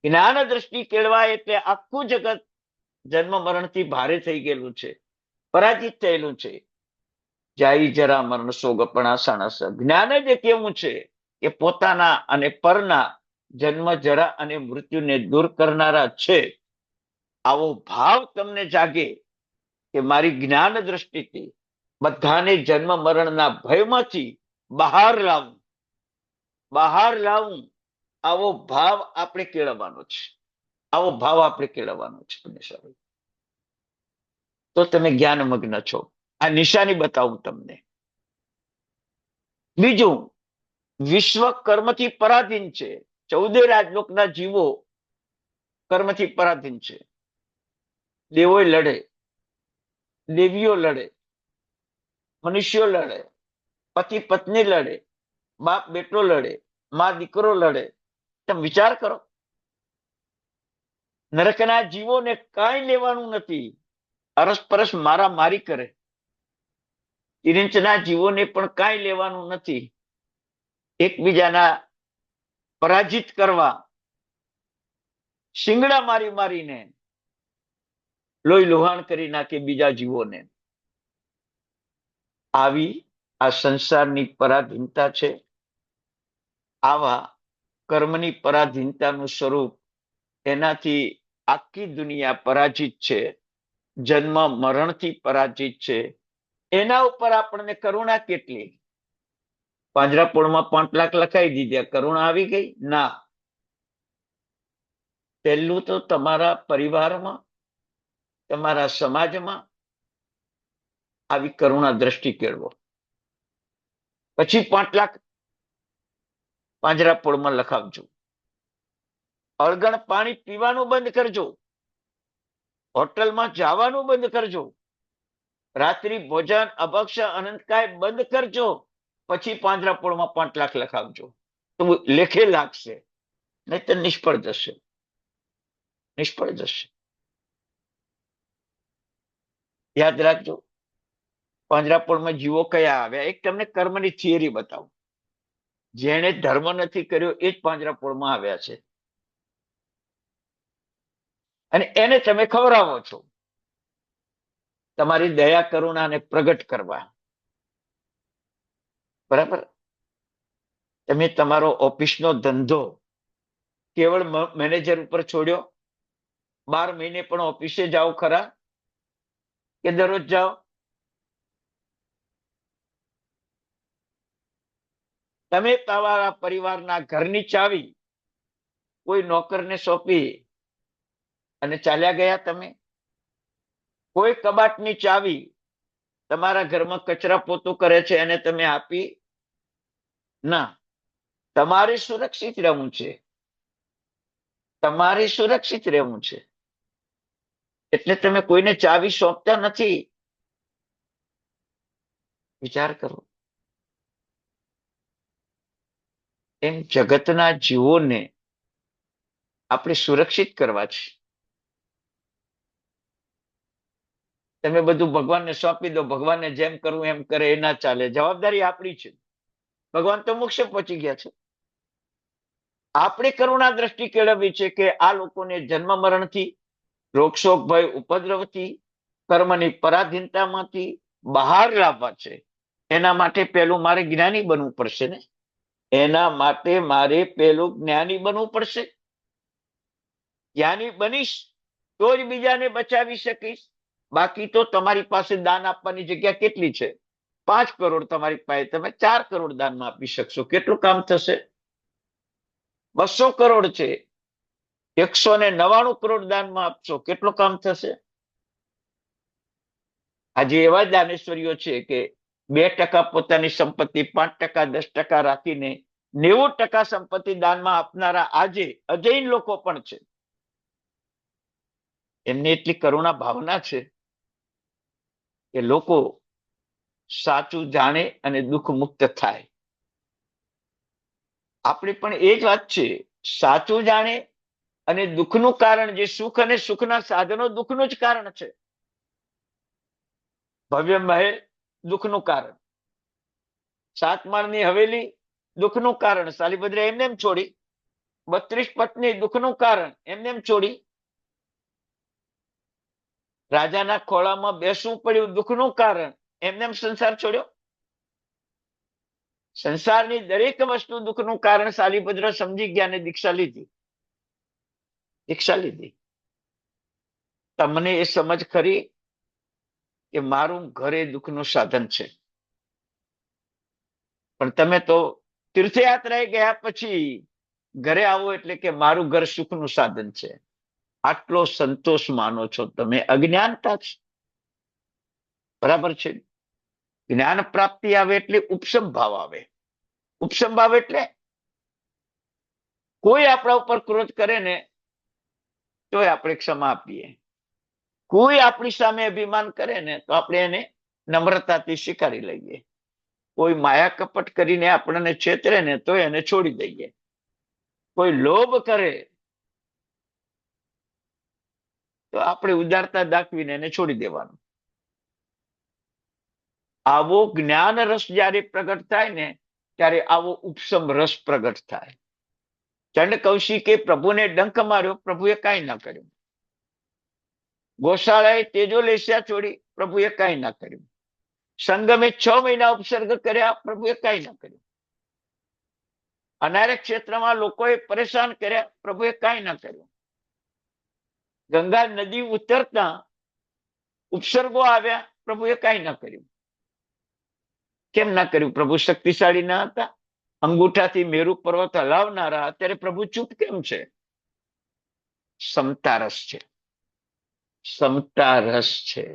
જ્ઞાન દ્રષ્ટિ કેળવાય એટલે આખું જગત જન્મ મરણથી ભારે થઈ ગયેલું છે, પરાજિત થયેલું છે. જાય જરા મરણ સોગપણા સાણસ. જ્ઞાન જ કેવું છે કે પોતાના અને પરના જન્મ જરા અને મૃત્યુને દૂર કરનારા છે. આવો ભાવ તમને જાગે કે મારી જ્ઞાન દ્રષ્ટિથી બધાને જન્મ મરણના ભયમાંથી બહાર લાવું, આવો ભાવ આપણે કેળવવાનો છે. આવો ભાવ આપણે કેળવવાનો છે. તો તમે જ્ઞાન મગ્ન છો. આ નિશાની બતાવું તમને. બીજું, વિશ્વ કર્મથી પરાધીન છે. 14 રાજલોકના જીવો કર્મથી પરાધીન છે. દેવો લડે, દેવીઓ લડે, મનુષ્યો લડે, પતિ પત્ની લડે, બાપ બેટો લડે, માં દીકરો લડે. તમે વિચાર કરો, નરકના જીવોને કાંઈ લેવાનું નથી, અરસપરસ મારામારી કરે. તિરંચના જીવોને પણ કાંઈ લેવાનું નથી, એકબીજાના પરાજિત કરવા શિંગડા મારીને લોહી લુહાણ કરી નાખે બીજા જીવોને. આવી આ સંસારની પરાધીનતા છે. આવા કર્મની પરાધીનતાનું સ્વરૂપ, એનાથી આખી દુનિયા પરાજિત છે, જન્મ મરણથી પરાજિત છે. એના ઉપર આપણને કરુણા કેટલી? પાંજરાપોળમાં 5 લાખ લખાઈ દીધા, કરુણા આવી ગઈ? ના. પહેલું તો તમારા પરિવારમાં, તમારા સમાજમાં આવી કરુણા દ્રષ્ટિ કેળવો, પછી 5 લાખ પાંજરાપોળમાં લખાવજો. અળગણ પાણી પીવાનું બંધ કરજો, હોટલમાં જવાનું બંધ કરજો, રાત્રિ ભોજન અભક્ષ અનંતકાય બંધ કરજો, પછી પાંજરાપોળમાં 5 લાખ લખાવજો. તો લેખે લાગશે, નહીં તો નિષ્ફળ જશે. યાદ રાખજો. પાંજરાપોળમાં જીવો કયા આવ્યા? એક તમને કર્મની થિયરી બતાવું. જેણે ધર્મ નથી કર્યો એ જ પાંજરાપોળમાં આવ્યા છે, અને એને તમે ખવડાવો છો તમારી દયા કરુણાને પ્રગટ કરવા. બરાબર? તમે તમારો ઓફિસનો ધંધો કેવળ મેનેજર ઉપર છોડ્યો? 12 મહિને પણ ઓફિસે જાઓ ખરા કે દરરોજ જાઓ? તમે તમારા પરિવારના ઘરની ચાવી કોઈ નોકરને સોંપી અને ચાલ્યા ગયા? તમે કોઈ કબાટની ચાવી તમારા ઘરમાં કચરા પોતું કરે છે એને તમે આપી? ના. તમારે સુરક્ષિત રહેવું છે, તમારે સુરક્ષિત રહેવું છે, એટલે તમે કોઈને ચાવી સોંપતા નથી. વિચાર કરો. એમ જગતના જીવોને આપણે સુરક્ષિત કરવા છે. તમે બધું ભગવાનને સોંપી દો, ભગવાનને જેમ કરવું એમ કરે, એ ના ચાલે. જવાબદારી આપણી છે. ભગવાન તો મોક્ષે પહોંચી ગયા છે. આપણે કરુણા દ્રષ્ટિ કેળવવી છે કે આ લોકોને જન્મ મરણથી, રોગ શોક ભય ઉપદ્રવથી, કર્મની પરાધીનતામાંથી બહાર લાવવા છે. એના માટે પેલું મારે જ્ઞાની બનવું પડશે ને. એના માટે મારે પેલું જ્ઞાની બનવું પડશે. જ્ઞાની બનીશ તો જ બીજાને બચાવી શકીશ. બાકી તો તમારી પાસે દાન આપવાની જગ્યા કેટલી છે? 5 કરોડ તમારી પાસે, તમે 4 કરોડ દાનમાં આપી શકશો. કેટલું કામ થશે? 200 કરોડ છે, 199 કરોડ દાનમાં આપશો, કેટલું કામ થશે? આજે એવા દાનેશ્વરીઓ છે કે 2% પોતાની સંપત્તિ, 5%, 10% રાખીને 90% સંપત્તિ દાનમાં આપનારા આજે અજૈન લોકો પણ છે. એમને એટલી કરુણા ભાવના છે કે લોકો સાચું જાણે અને દુઃખ મુક્ત થાય. આપણે પણ એ જ વાત છે, સાચું જાણે અને દુઃખનું કારણ, જે સુખ અને સુખના સાધનો દુઃખનું જ કારણ છે. ભવ્ય મહેલ દુઃખનું કારણ, 7 માળની હવેલી દુઃખનું કારણ, શાલીભદ્ર એમને એમ છોડી. 32 પત્ની દુઃખનું કારણ, એમને એમ છોડી. રાજાના ખોળામાં બેસવું પડ્યું દુઃખનું કારણ, એમને એમ સંસાર છોડ્યો. સંસારની દરેક વસ્તુ દુઃખનું કારણ શાલીભદ્ર સમજી ગયા અને દીક્ષા લીધી. દીક્ષા લીધી. તમને એ સમજ ખરી કે મારું ઘર એ દુઃખનું સાધન છે? પણ તમે તો તીર્થયાત્રાએ ગયા પછી ઘરે આવો એટલે કે મારું ઘર સુખનું સાધન છે. આટલો સંતોષ માનો છો તમે? અજ્ઞાનતા છે. બરાબર છે. જ્ઞાન પ્રાપ્તિ આવે એટલે ઉપશમ ભાવ આવે. ઉપશમ ભાવ એટલે કોઈ આપણા ઉપર ક્રોધ કરે ને તોય આપણે ક્ષમા આપીએ. કોઈ આપણી સામે અભિમાન કરે ને તો આપણે એને નમ્રતાથી સ્વીકારી લઈએ. કોઈ માયા કપટ કરીને આપણને છેતરે ને તો એને છોડી દઈએ. કોઈ લોભ કરે તો આપણે ઉદારતા દાખવીને એને છોડી દેવાનું. આવો જ્ઞાન રસ જયારે પ્રગટ થાય ને ત્યારે આવો ઉપશમ રસ પ્રગટ થાય. ચંડ કૌશિકે પ્રભુને ડંખ માર્યો, પ્રભુએ કાંઈ ના કર્યું. ગોશાળાએ તેજો લેસ્યા છોડી, પ્રભુએ કાંઈ ના કર્યું. સંગમે 6 મહિના ઉપસર્ગ કર્યા, પ્રભુએ કાંઈ ના કર્યું. અનાર્ય ક્ષેત્રમાં લોકોએ પરેશાન કર્યા, પ્રભુએ કાંઈ ના કર્યું. ગંગા નદી ઉતરતા ઉપસર્ગો આવ્યા, પ્રભુએ કાંઈ ના કર્યું. કેમ ના કર્યું? પ્રભુ શક્તિશાળી ના હતા? અંગૂઠાથી મેરુ પર્વત હલાવનારા, અત્યારે પ્રભુ ચૂપ કેમ છે? સમતા રસ છે. સમતા રસ છે.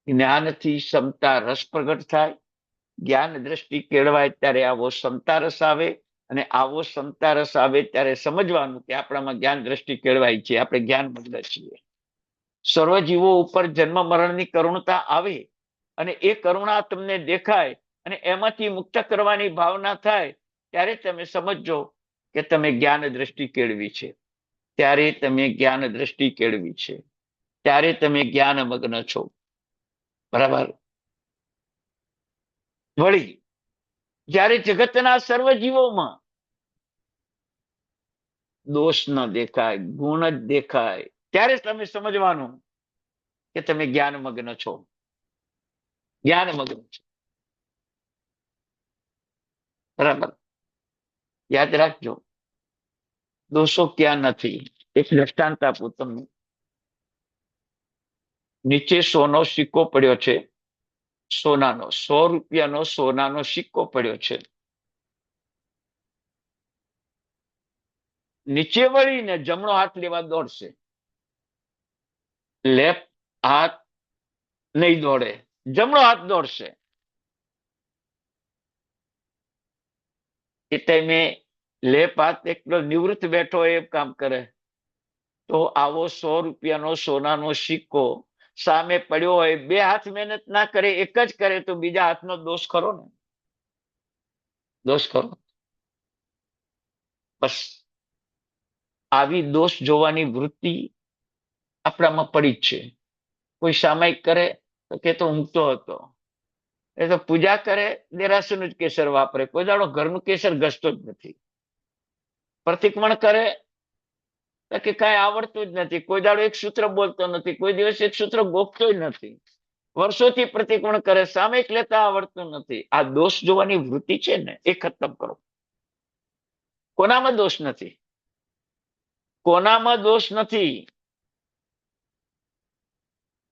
જ્ઞાનથી સમતા રસ પ્રગટ થાય. જ્ઞાન દ્રષ્ટિ કેળવાય ત્યારે આવો સમતા રસ આવે. અને આવો સમતા રસ આવે ત્યારે સમજવાનું કે આપણામાં જ્ઞાન દ્રષ્ટિ કેળવાય છે, આપણે જ્ઞાન મગ્ન છીએ. સર્વજીવો ઉપર જન્મ મરણની કરુણતા આવે અને એ કરુણા તમને દેખાય અને એમાંથી મુક્ત કરવાની ભાવના થાય ત્યારે તમે સમજો કે તમે જ્ઞાન દ્રષ્ટિ કેળવી છે. ત્યારે તમે જ્ઞાન દ્રષ્ટિ કેળવી છે. ત્યારે તમે જ્ઞાન મગ્ન છો. બરાબર? વળી જ્યારે જગતના સર્વ જીવોમાં દોષ ન દેખાય, ગુણ જ દેખાય, ત્યારે તમે સમજવાનું કે તમે જ્ઞાન મગ્ન છો. જ્ઞાન મગ્ન છો. બરાબર? યાદ રાખજો, દોષો ક્યાં નથી. એક દ્રષ્ટાંત આપું તમને. નીચે સોનો સિક્કો પડ્યો છે, સોનાનો 100 રૂપિયાનો સોનાનો સિક્કો પડ્યો છે. નીચે વળીને જમણો હાથ લેવા દોડશે, લેફ્ટ હાથ નહીં દોડે, જમણો હાથ દોડશે. એ ટાઈમે લેફ્ટ હાથ એકલો નિવૃત્ત બેઠો એ કામ કરે. તો આવો 100 રૂપિયાનો સોનાનો સિક્કો સામે પડ્યો હોય, બે હાથ મહેનત ના કરે, એક જ કરે તો બીજા હાથનો દોષ ખરો ને? દોષ ખરો. બસ આવી દોષ જોવાની વૃત્તિ આપણામાં પડી જ છે. કોઈ સામાયિક કરે તો કે તો ઊંઘતો હતો, એ તો પૂજા કરે દેરાસરનું જ કેસર વાપરે, કોઈ દાડો ઘરનું કેસર ઘસતો જ નથી. પ્રતિક્રમણ કરે તો કે કાંઈ આવડતું જ નથી, કોઈ દાડો એક સૂત્ર બોલતો નથી, કોઈ દિવસ એક સૂત્ર ગોખતો જ નથી, વર્ષોથી પ્રતિક્રમણ કરે, સામાયિક લેતા આવડતું નથી. આ દોષ જોવાની વૃત્તિ છે ને, એ ખતમ કરો. કોનામાં દોષ નથી? કોનામાં દોષ નથી,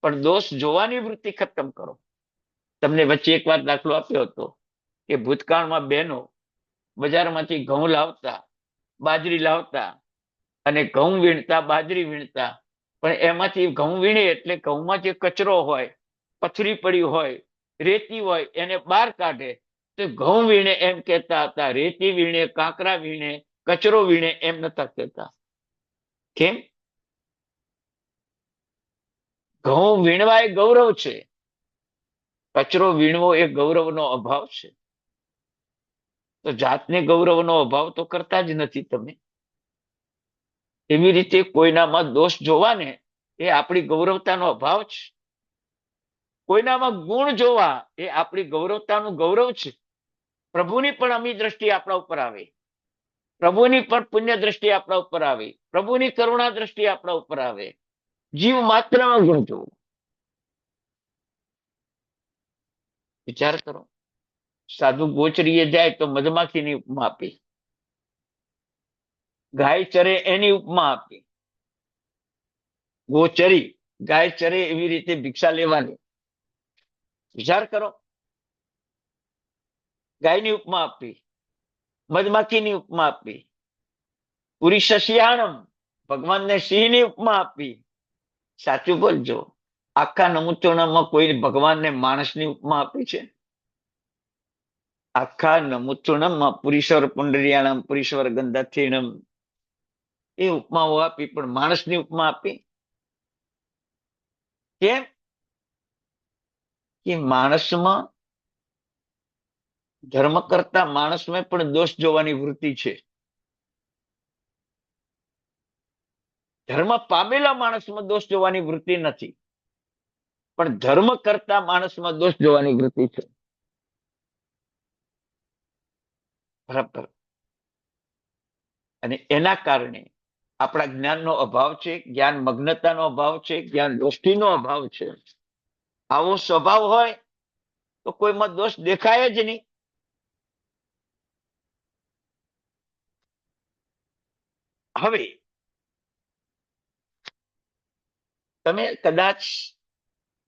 પણ દોષ જોવાની વૃત્તિ ખતમ કરો. તમને વચ્ચે એક વાર દાખલો આપ્યો હતો કે ભૂતકાળમાં બહેનો બજારમાંથી ઘઉં લાવતા, બાજરી લાવતા અને ઘઉં વીણતા, બાજરી વીણતા, પણ એમાંથી ઘઉં વીણે એટલે ઘઉંમાં જે કચરો હોય, પથરી પડી હોય, રેતી હોય, એને બહાર કાઢે. તો ઘઉં વીણે એમ કહેતા હતા, રેતી વીણે, કાંકરા વીણે, કચરો વીણે એમ નતા કહેતા. કેમ? ઘઉં વીણવા એ ગૌરવ છે, કચરો વીણવો એ ગૌરવનો અભાવ છે. તો જાતને ગૌરવનો અભાવ તો કરતા જ નથી તમે. એવી રીતે કોઈનામાં દોષ જોવાને એ આપણી ગૌરવતાનો અભાવ છે. કોઈનામાં ગુણ જોવા એ આપણી ગૌરવતાનું ગૌરવ છે. પ્રભુની પણ અમી દ્રષ્ટિ આપણા ઉપર આવે, પ્રભુની પણ પુણ્ય દ્રષ્ટિ આપણા ઉપર આવે, પ્રભુની કરુણા દ્રષ્ટિ આપણા ઉપર આવે. જીવ માત્રમાં ગુણ જોવો. વિચાર કરો, સાધુ ગોચરીએ જાય તો મધમાખીની ઉપમા આપી, ગાય ચરે એની ઉપમા આપી. ગોચરી, ગાય ચરે એવી રીતે ભિક્ષા લેવાની. વિચાર કરો, ગાયની ઉપમા આપી, મધમાખીની ઉપમા આપી, પુરી શશિયાણમ, ભગવાનને સિંહની ઉપમા આપી. સાચું બોલજો, આખા નમૂચોણામાં કોઈ ભગવાનને માણસની ઉપમા આપી છે? આખા નમૂચોણમાં પુરીશ્વર પુંડરીયાણમ, પુરીશ્વર ગંધાથીણમ, એ ઉપમાઓ આપી, પણ માણસની ઉપમા આપી? કેમ? કે માણસમાં, ધર્મ કરતા માણસમાં પણ દોષ જોવાની વૃત્તિ છે. ધર્મ પામેલા માણસમાં દોષ જોવાની વૃત્તિ નથી, પણ ધર્મ કરતા માણસમાં દોષ જોવાની વૃત્તિ છે. બરાબર. અને એના કારણે આપણા જ્ઞાનનો અભાવ છે, જ્ઞાન મગ્નતાનો અભાવ છે, જ્ઞાન દૃષ્ટિનો અભાવ છે. આવો સ્વભાવ હોય તો કોઈમાં દોષ દેખાય જ નહીં. હવે તમે કદાચ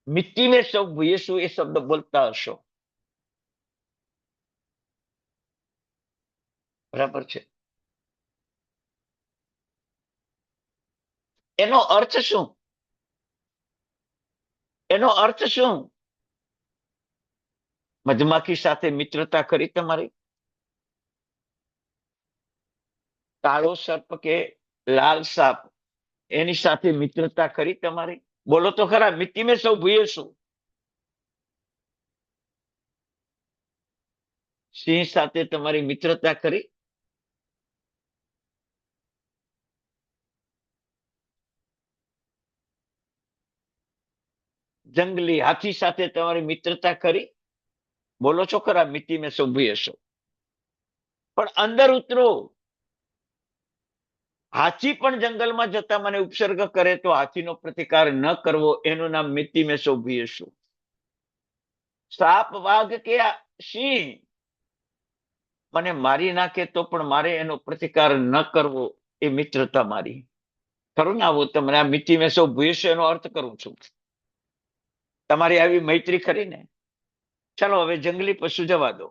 મિટ્ટી મેં સૌ ભૂયેશું એ શબ્દ બોલતા હશો, બરાબર છે? એનો અર્થ શું? એનો અર્થ શું? મધમાખી સાથે મિત્રતા કરી તમારી? કાળો સર્પ કે લાલ સાપ એની સાથે મિત્રતા કરી તમારી? બોલો તો ખરા, મિટ્ટી મેં સૌ ભૂયેશું. સિંહ સાથે તમારી મિત્રતા કરી? જંગલી હાથી સાથે તમારી મિત્રતા કરી? બોલો છો ખરા, મિટ્ટી મેં સૌ ભૂયેશું. પણ અંદર ઉતરો. હાથી પણ જંગલમાં જતા મને ઉપસર્ગ કરે તો હાથીનો પ્રતિકાર ન કરવો, એનું નામ મિટ્ટી મેં સૌ ભૂયેશું. સાપ, વાઘ કે સિંહ મને મારી નાખે તો પણ મારે એનો પ્રતિકાર ન કરવો, એ મિત્રતા મારી. ખરું ને? આવું તમને આ મિટ્ટી મેં સૌ ભૂયેશું એનો અર્થ કરું છું. તમારી આવી મૈત્રી ખરી ને? ચાલો હવે જંગલી પશુ જવા દો,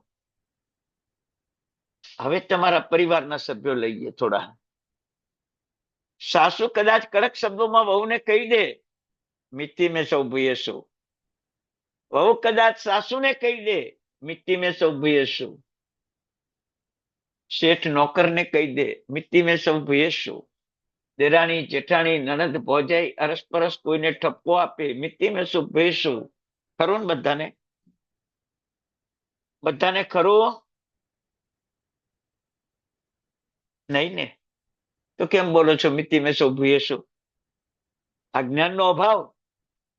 હવે તમારા પરિવારના સભ્યો લઈએ થોડા. સાસુ કદાચ કડક શબ્દોમાં વહુને કહી દે, મિટ્ટી મેં સૌ ભૂયેશું. વહુ કદાચ સાસુને કહી દે, મિટ્ટી મેં સૌ ભૂયેશું. શેઠ નોકરને કહી દે, મિટ્ટી મેં સૌ ભૂયેશું. દેરાણી જેઠાણી નણંદ ભોજાઈ અરસપરસ કોઈને ઠપકો આપે, મિત્તી મેં શું ભેશું. ખરું ને બધાને? બધાને ખરું? નહીં ને? તો કેમ બોલો છો મિત્તી મેં શું ભેશું? આ જ્ઞાનનો અભાવ,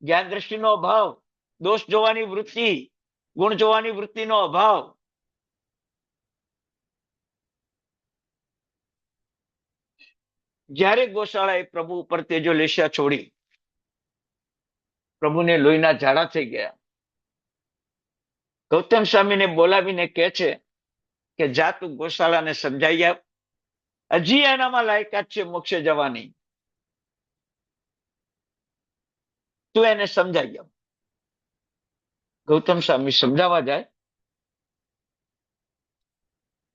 જ્ઞાન દ્રષ્ટિનો અભાવ, દોષ જોવાની વૃત્તિ, ગુણ જોવાની વૃત્તિનો અભાવ. જ્યારે ગોશાળાએ પ્રભુ ઉપર તેજો લેશિયા છોડી, પ્રભુને લોહીના ઝાડા થઈ ગયા. ગૌતમ સ્વામીને બોલાવીને કહે છે કે જા તું ગોશાળાને સમજાઈ આપ, હજી એનામાં લાયકાત છે મોક્ષે જવાની, તું એને સમજાઈ આપ. ગૌતમ સ્વામી સમજાવવા જાય.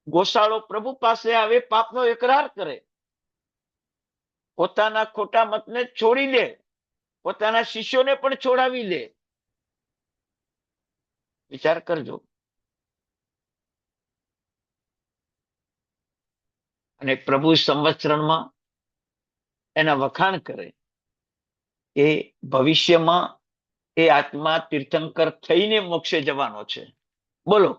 ગોશાળો પ્રભુ પાસે આવે, પાપનો એકરાર કરે, પોતાના ખોટા મતને છોડી દે, પોતાના શિષ્યોને પણ છોડાવી દે. વિચાર કરજો. અને પ્રભુ સંવત્સરણમાં એના વખાણ કરે એ ભવિષ્યમાં એ આત્મા તીર્થંકર થઈને મોક્ષે જવાનો છે. બોલો,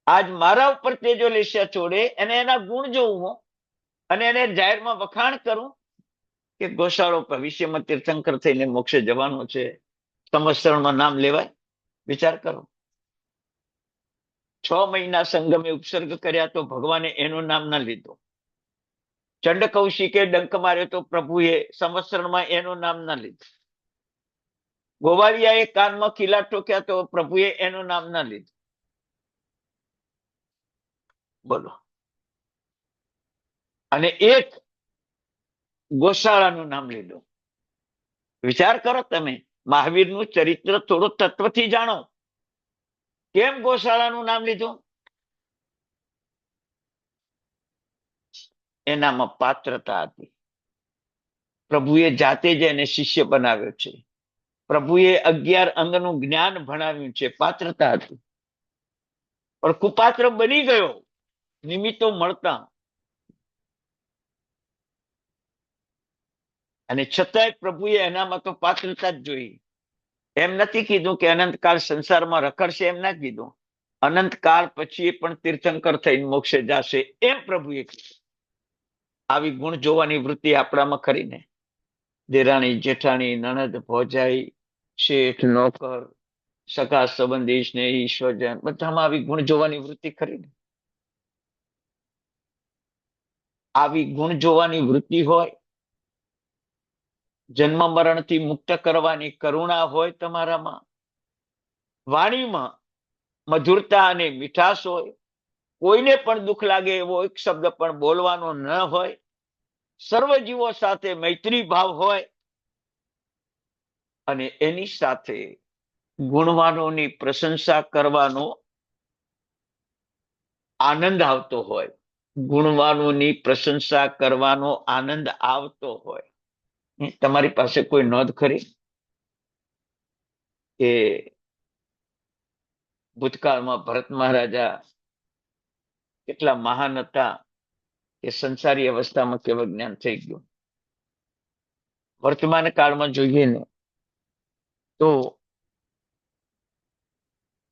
આજ મારા ઉપર તેજો લેશિયા છોડે અને એના ગુણ જોઉં હું અને એને જાહેરમાં વખાણ કરું કે ગોશાળો ભવિષ્યમાં તીર્થંકર થઈને મોક્ષે જવાનો છે, સંવત્સરણમાં નામ લેવાય? વિચાર કરો. 6 મહિના સંગમે ઉપસર્ગ કર્યા તો ભગવાને એનું નામ ના લીધું. ચંડ કૌશિકે ડંક માર્યો તો પ્રભુએ સંવત્સરણમાં એનું નામ ના લીધું. ગોવાળિયાએ કાનમાં ખીલા ઠોક્યા તો પ્રભુએ એનું નામ ના લીધું. બોલો. અને એક ગોશાળાનું નામ લીધું. વિચાર કરો તમે. મહાવીરનું ચરિત્ર થોડું તત્વથી જાણો. કેમ ગોશાળાનું નામ લીધું? એનામાં પાત્રતા હતી. પ્રભુએ જાતે જ એને શિષ્ય બનાવ્યો છે. પ્રભુએ 11 અંગનું જ્ઞાન ભણાવ્યું છે. પાત્રતા હતી. પણ કુપાત્ર બની ગયો નિમિત્તો મળતા. અને છતાંય પ્રભુએ એનામાં તો પાત્રતા જ જોઈ. એમ નથી કીધું કે અનંતકાળ સંસારમાં રખડશે, એમ ના કીધું. અનંતકાળ પછી પણ તીર્થંકર થઈને મોક્ષે જશે એમ પ્રભુએ કીધું. આવી ગુણ જોવાની વૃત્તિ આપણામાં ખરીને? દેરાણી જેઠાણી નણંદ ભોજાઈ શેઠ નોકર સગા સંબંધી સ્નેહી ઈશ્વરજન બધામાં આવી ગુણ જોવાની વૃત્તિ ખરીને? આવી ગુણ જોવાની વૃત્તિ હોય, જન્મ મરણથી મુક્ત કરવાની કરુણા હોય તમારામાં, વાણીમાં મધુરતા અને મીઠાશ હોય, કોઈને પણ દુઃખ લાગે એવો એક શબ્દ પણ બોલવાનો ન હોય, સર્વ જીવો સાથે મૈત્રી ભાવ હોય, અને એની સાથે ગુણવાનોની પ્રશંસા કરવાનો આનંદ આવતો હોય, ગુણવાનોની પ્રશંસા કરવાનો આનંદ આવતો હોય. તમારી પાસે કોઈ નોંધ ખરી કે ભૂતકાળમાં ભરત મહારાજા કેટલા મહાન હતા કે સંસારી અવસ્થામાં કેવું જ્ઞાન થઈ ગયું? વર્તમાન કાળમાં જોઈએ ને તો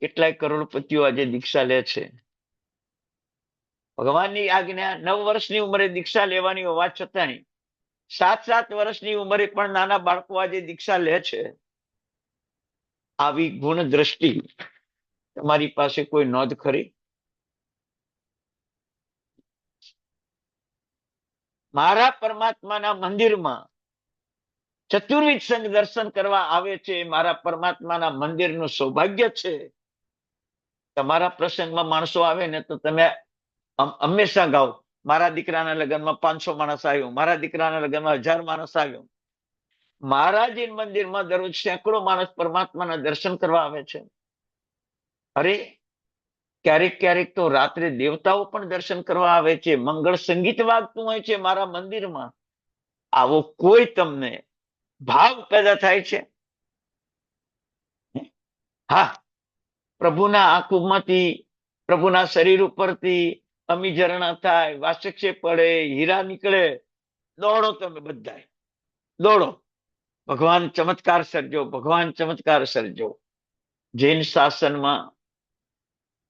કેટલાય કરોડપતિઓ આજે દીક્ષા લે છે. ભગવાનની આજ્ઞા 9 વર્ષની ઉંમરે દીક્ષા લેવાની હોવા છતાંય 7 વર્ષની ઉંમરે પણ નાના બાળકો આજે દીક્ષા લે છે. આવી ગુણ દ્રષ્ટિ તમારી પાસે કોઈ નોંધ ખરી? મારા પરમાત્માના મંદિરમાં ચતુર્વિધ સંઘ દર્શન કરવા આવે છે. મારા પરમાત્માના મંદિરનું સૌભાગ્ય છે. તમારા પ્રસંગમાં માણસો આવે ને તો તમે હંમેશા ગાઓ, મારા દીકરાના લગ્નમાં 500 માણસ આવ્યો, મારા દીકરાના લગ્નમાં 1000 માણસ આવ્યો. મહારાજી મંદિરમાં દરરોજ સેંકડો માણસ પરમાત્માના દર્શન કરવા આવે છે. અરે ક્યારેક ક્યારેક તો રાત્રે દેવતાઓ પણ દર્શન કરવા આવે છે. મંગળ સંગીત વાગતું હોય છે મારા મંદિરમાં. આવો કોઈ તમને ભાવ પેદા થાય છે? હા, પ્રભુના આંખોમાંથી, પ્રભુના શરીર ઉપરથી અમી ઝરણા થાય, વાસક્ષે પડે, હીરા નીકળે, દોડો તમે બધા, દોડો. ભગવાન ચમત્કાર સર્જો, ભગવાન ચમત્કાર સર્જો. જૈન શાસનમાં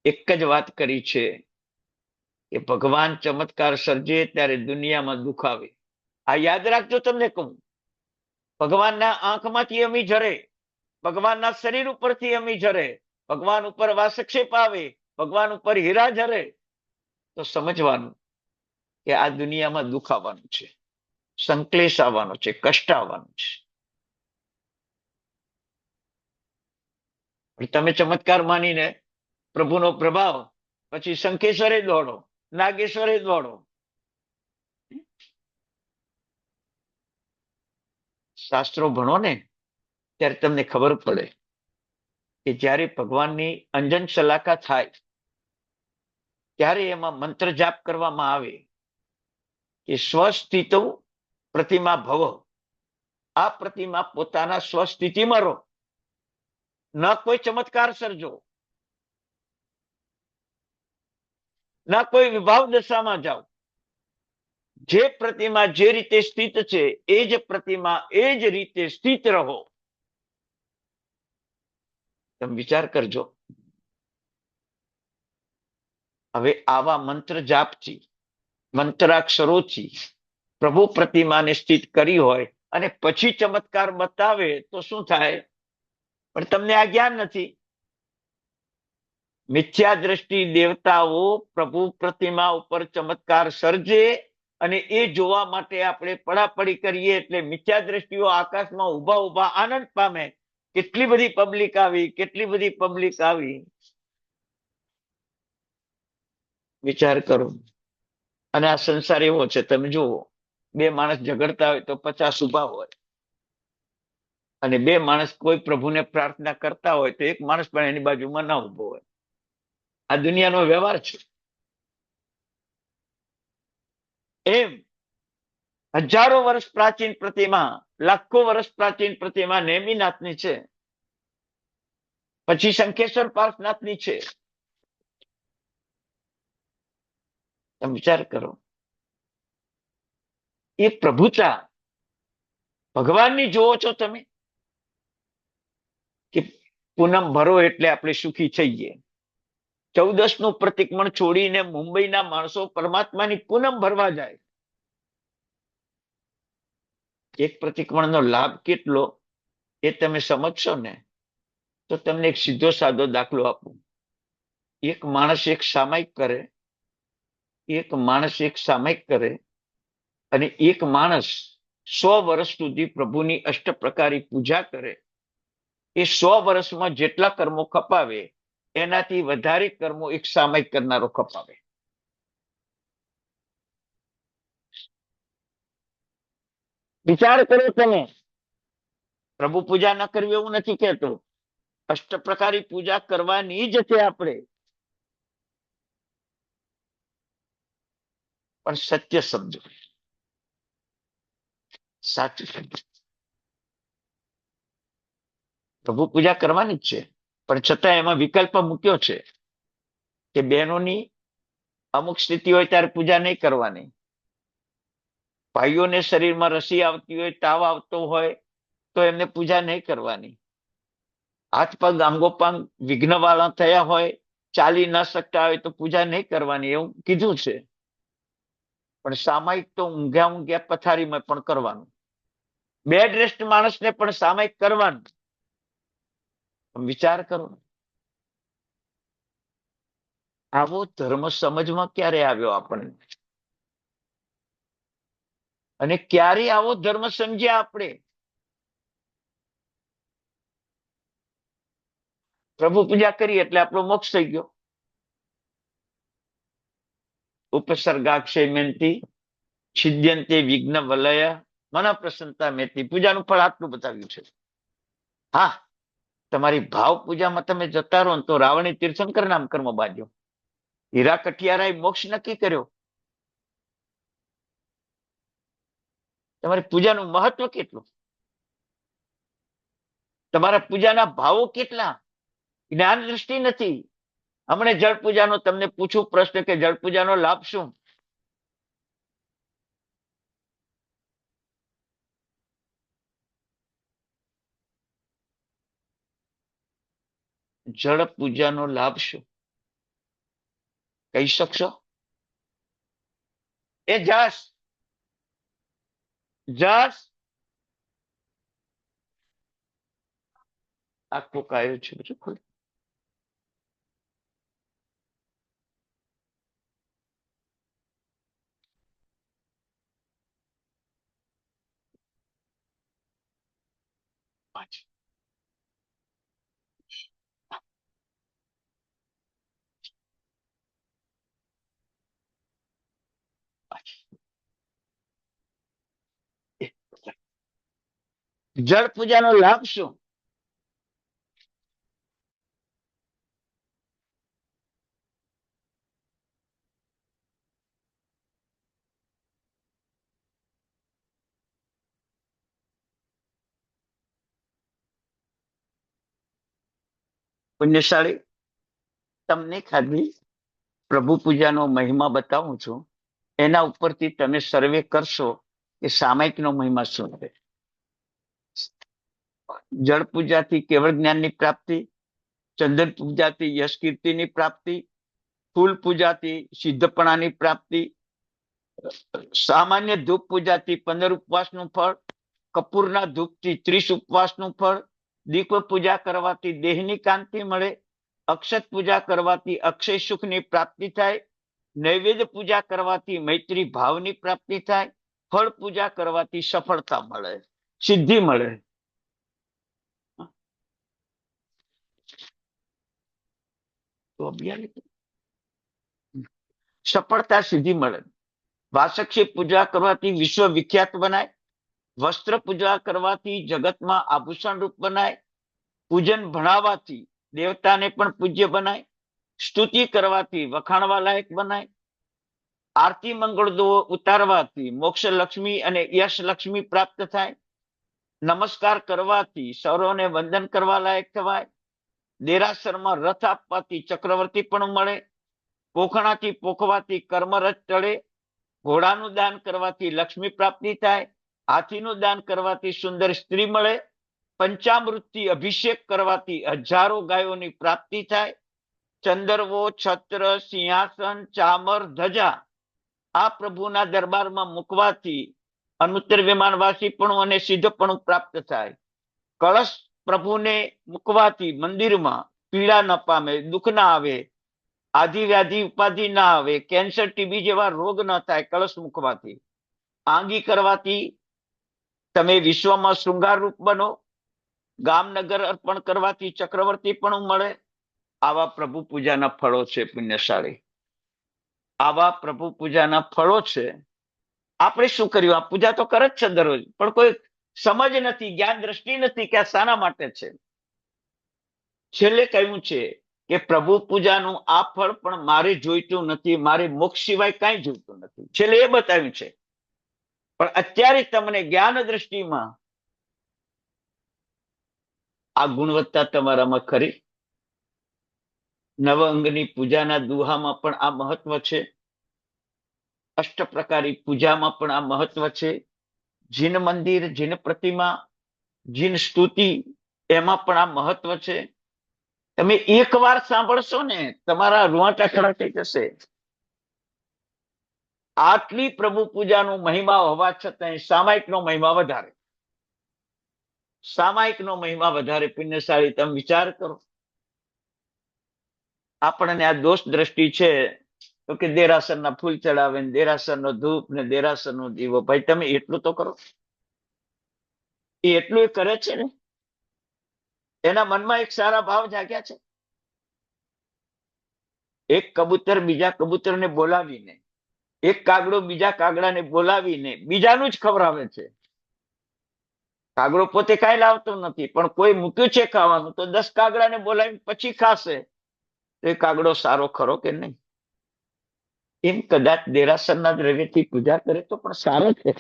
એક જ વાત કરી છે કે ભગવાન ચમત્કાર સર્જે ત્યારે દુનિયામાં દુઃખ આવે. આ યાદ રાખજો. તમને કહું, ભગવાનના આંખમાંથી અમી ઝરે, ભગવાનના શરીર ઉપરથી અમી ઝરે, ભગવાન ઉપર વાસક્ષેપ આવે, ભગવાન ઉપર હીરા ઝરે, તો સમજવાનું કે આ દુનિયામાં દુઃખ આવવાનું છે, સંકલેશ આવવાનો છે, કષ્ટ આવવાનું છે. પણ તમે ચમત્કાર માનીને પ્રભુનો પ્રભાવ, પછી શંખેશ્વરે દોડો, નાગેશ્વરે દોડો. શાસ્ત્રો ભણો ને ત્યારે તમને ખબર પડે કે જ્યારે ભગવાનની અંજન શલાકા થાય ત્યારે એમાં મંત્ર જાપ કરવામાં આવે કે સ્વસ્થિતો પ્રતિમા ભવ. આ પ્રતિમા પોતાના સ્વસ્થિતિમાં રહો, ન કોઈ ચમત્કાર સર્જો, ના કોઈ વિભાવ દશામાં જાઓ. જે પ્રતિમા જે રીતે સ્થિત છે એ જ પ્રતિમા એ જ રીતે સ્થિત રહો. તમે વિચાર કરજો. હવે આવા મંત્ર જાપથી, મંત્રાક્ષરોથી પ્રભુ પ્રતિમાને સ્થિત કરી હોય અને પછી ચમત્કાર બતાવે તો શું થાય? પણ તમને આ જ્ઞાન નથી. મિથ્યા દ્રષ્ટિ દેવતાઓ પ્રભુ પ્રતિમા ઉપર ચમત્કાર સર્જે અને એ જોવા માટે આપણે પડાપડી કરીએ એટલે મિથ્યા દ્રષ્ટિઓ આકાશમાં ઉભા ઉભા આનંદ પામે. કેટલી બધી પબ્લિક આવી, કેટલી બધી પબ્લિક આવી. વિચાર કરો. અને આ સંસાર એવો છે, તમે જુઓ, બે માણસ ઝઘડતા હોય તો 50 ઉભા હોય, અને બે માણસ કોઈ પ્રભુને પ્રાર્થના કરતા હોય તો એક માણસ પણ એની બાજુમાં ના ઉભો હોય. આ દુનિયાનો વ્યવહાર છે. એમ હજારો વર્ષ પ્રાચીન પ્રતિમા, લાખો વર્ષ પ્રાચીન પ્રતિમા નેમિનાથની છે, પછી શંખેશ્વર પાર્થનાથની છે. તમે વિચાર કરો. એ પ્રભુતા ભગવાનની જોવો છો તમે કે પૂનમ ભરો એટલે આપણે સુખી થઈએ. 14નું પ્રતિક્રમણ છોડીને મુંબઈના માણસો પરમાત્માની પૂનમ ભરવા જાય. એક પ્રતિક્રમણનો લાભ કેટલો એ તમે સમજશો ને તો તમને એક સીધો સાદો દાખલો આપું. એક માણસ એક સામાયિક કરે, એક માણસ એક સામાયિક કરે અને એક માણસ 100 વર્ષ સુધી પ્રભુની અષ્ટપ્રકારી પૂજા કરે. એ 100 વર્ષમાં જેટલા કર્મો ખપાવે એનાથી વધારે કર્મો એક સામાયિક કરનારો ખપાવે. વિચાર કરો તમે. પ્રભુ પૂજા ન કરવી એવું નથી કહેતો, અષ્ટપ્રકારી પૂજા કરવાની જ છે આપણે. પણ સત્ય સમજો, સાચું સમજો. પ્રભુ પૂજા કરવાની જ છે, પણ છતાં એમાં વિકલ્પ મૂક્યો છે કે બહેનોની અમુક સ્થિતિ હોય ત્યારે પૂજા નહીં કરવાની. ભાઈઓને શરીરમાં રસી આવતી હોય, તાવ આવતો હોય તો એમને પૂજા નહીં કરવાની. હાથ પગ અંગોપાંગ વિઘ્નવાળા થયા હોય, ચાલી ન શકતા હોય તો પૂજા નહીં કરવાની, એવું કીધું છે. પણ સામાયિક તો ઊંઘ્યા પથારીમાં પણ કરવાનું. બેડ રેસ્ટ માણસને પણ સામાયિક કરવાનું. વિચાર કરો. આવો ધર્મ સમજમાં ક્યારે આવ્યો આપણને? અને ક્યારે આવો ધર્મ સમજ્યા આપણે? પ્રભુ પૂજા કરી એટલે આપણો મોક્ષ થઈ ગયો. ઉપસર્ગાક્ષેમેન્તી છિદ્યંતે વિઘ્ન વલય મન પ્રસન્નતા મેથી. પૂજાનું ફળ આટલું બતાવ્યું છે. હા, તમારી ભાવ પૂજામાં તમે જતા રહો તો રાવણે તીર્થંકર નામ કર્મ બાંધ્યો. હીરા કઠિયારાએ મોક્ષ નક્કી કર્યો. તમારી પૂજાનું મહત્વ કેટલું, તમારા પૂજાના ભાવો કેટલા? જ્ઞાન દ્રષ્ટિ નથી. હમણાં જળ પૂજાનો તમને પૂછું પ્રશ્ન કે જળ પૂજાનો લાભ શું? જળ પૂજાનો લાભ શું? કહી શકશો? એ જસ જસ આખો કાયો છે બધું ખોલ. જળ પૂજાનો લાભ શું? પુણ્યશાળી, તમને ખાલી પ્રભુ પૂજાનો મહિમા બતાવું છું, એના ઉપરથી તમે સર્વે કરશો કે સામાયિકનો મહિમા શું છે. જળ પૂજાથી કેવળ જ્ઞાનની પ્રાપ્તિ, ચંદન પૂજાથી યશ કીર્તિની પ્રાપ્તિ, ફૂલ પૂજાથી સિદ્ધપણાની પ્રાપ્તિ, સામાન્ય ધૂપ પૂજાથી 15 ઉપવાસનું ફળ, કપૂરના ધૂપથી 30 ઉપવાસનું ફળ, દીપ પૂજા કરવાથી દેહની કાંતિ મળે, અક્ષત પૂજા કરવાથી અક્ષય સુખની પ્રાપ્તિ થાય, નૈવેદ્ય પૂજા કરવાથી મૈત્રી ભાવની પ્રાપ્તિ થાય, ફળ પૂજા કરવાથી સફળતા મળે, સિદ્ધિ મળે. તો સફળતા સિદ્ધિ મળે. વાસક્ષી પૂજા કરવાથી વિશ્વ વિખ્યાત બનાય, વસ્ત્ર પૂજા કરવાથી જગતમાં આભૂષણ રૂપ બનાય, પૂજન ભણાવવાથી દેવતાને પણ પૂજ્ય બનાય, સ્તુતિ કરવાથી વખાણવા લાયક બનાય, આરતી મંગળ દો ઉતારવાથી મોક્ષ લક્ષ્મી અને યશ લક્ષ્મી પ્રાપ્ત થાય, નમસ્કાર કરવાથી સૌરોને વંદન કરવા લાયક થવાય, દેરાસરમાં રથ આપવાથી ચક્રવર્તી પણ મળે, પોખણાથી પોખવાથી કર્મરથ ટળે, ઘોડાનું દાન કરવાથી લક્ષ્મી પ્રાપ્તિ થાય, હાથીનું દાન કરવાથી સુંદર સ્ત્રી મળે, પંચામૃતથી અભિષેક કરવાથી 1000 ગાયોની પ્રાપ્તિ થાય, ચંદરવો છત્ર સિંહાસન ચામર ધજા આ પ્રભુના દરબારમાં મૂકવાથી અનુત્તર વિમાનવાસીપણું અને સિદ્ધપણું પ્રાપ્ત થાય, કળશ પ્રભુને મૂકવાથી મંદિરમાં પીડા ન પામે, દુઃખ ના આવે, આધિ વ્યાધિ ઉપાધિ ના આવે, કેન્સર ટીબી જેવા રોગ ન થાય કળશ મૂકવાથી, આંગી કરવાથી તમે વિશ્વમાં શૃંગાર રૂપ બનો, ગામનગર અર્પણ કરવાથી ચક્રવર્તી પણ મળે. આવા પ્રભુ પૂજાના ફળો છે પુણ્યશાળી, આવા પ્રભુ પૂજાના ફળો છે. આપણે શું કર્યું? આ પૂજા તો કરે જ છે દરરોજ, પણ કોઈ સમજ નથી, જ્ઞાન દ્રષ્ટિ નથી કે આ શાના માટે છે. છેલ્લે કહ્યું છે કે પ્રભુ પૂજાનું આ ફળ પણ મારે જોઈતું નથી, મારે મોક્ષ સિવાય કાંઈ જોઈતું નથી. છેલ્લે એ બતાવ્યું છે. પણ અત્યારે તમને જ્ઞાન દ્રષ્ટિમાં આ ગુણવત્તા તમારામાં ખરી. નવ અંગની પૂજાના દુહામાં પણ આ મહત્વ છે, અષ્ટ પ્રકારી પૂજામાં પણ આ મહત્વ છે, જીન મંદિર, જીન પ્રતિમા, જીન સ્તુતિ એમાં પણ આ મહત્વ છે. તમે એકવાર સાંભળશો ને તમારા રૂવાટા ખડા થઈ જશે. આટલી પ્રભુ પૂજાનો મહિમા હોવા છતાં સામાયિકનો મહિમા વધારે, સામાયિકનો મહિમા વધારે. પુણ્યશાળી, તમે વિચાર કરો. આપણને આ દોષ દ્રષ્ટિ છે તો કે દેરાસરના ફૂલ ચડાવે ને દેરાસરનો ધૂપ ને દેરાસરનો દીવો. ભાઈ તમે એટલું તો કરો. એ એટલું એ કરે છે ને, એના મનમાં એક સારા ભાવ જાગ્યા છે. એક કબૂતર બીજા કબૂતરને બોલાવીને, એક કાગડો બીજા કાગડાને બોલાવીને બીજાનું જ ખવડાવે છે. કાગડો પોતે કાંઈ લાવતો નથી, પણ કોઈ મૂક્યું છે ખાવાનું તો 10 કાગડાને બોલાવી પછી ખાશે. તો એ કાગડો સારો ખરો કે નહીં? એમ કદાચ દેરાસરના દ્રવ્યથી પૂજા કરે તો પણ સારો છે,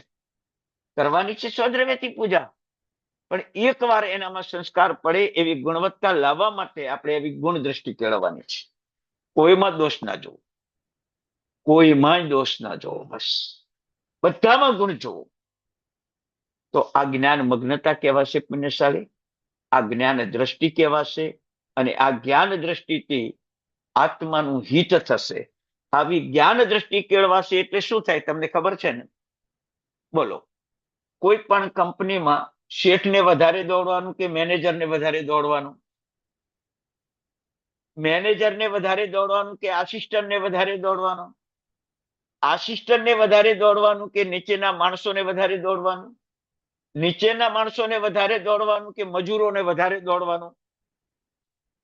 કરવાની છે સ્વદ્રવ્યથી પૂજા. પણ એકવાર એનામાં સંસ્કાર પડે એવી ગુણવત્તા લાવવા માટે આપણે એવી ગુણ દ્રષ્ટિ કેળવવાની છે. કોઈમાં દોષ ના જોવો, કોઈમાં દોષ ના જોવો, બસ બધામાં ગુણ જોવો. તો આ જ્ઞાન મગ્નતા કહેવાશે પુણ્યશાળી, આ જ્ઞાન દ્રષ્ટિ કહેવાશે, અને આ જ્ઞાન દ્રષ્ટિથી આત્માનું હિત થશે. આવી જ્ઞાન દ્રષ્ટિ કેળવાશે એટલે શું થાય તમને ખબર છે ને? બોલો, કોઈ પણ કંપનીમાં શેઠને વધારે દોડવાનું કે મેનેજરને વધારે દોડવાનું? મેનેજરને વધારે દોડવાનું કે આસિસ્ટન્ટને વધારે દોડવાનું? આસિસ્ટન્ટને વધારે દોડવાનું કે નીચેના માણસોને વધારે દોડવાનું? નીચેના માણસોને વધારે દોડવાનું કે મજૂરોને વધારે દોડવાનું?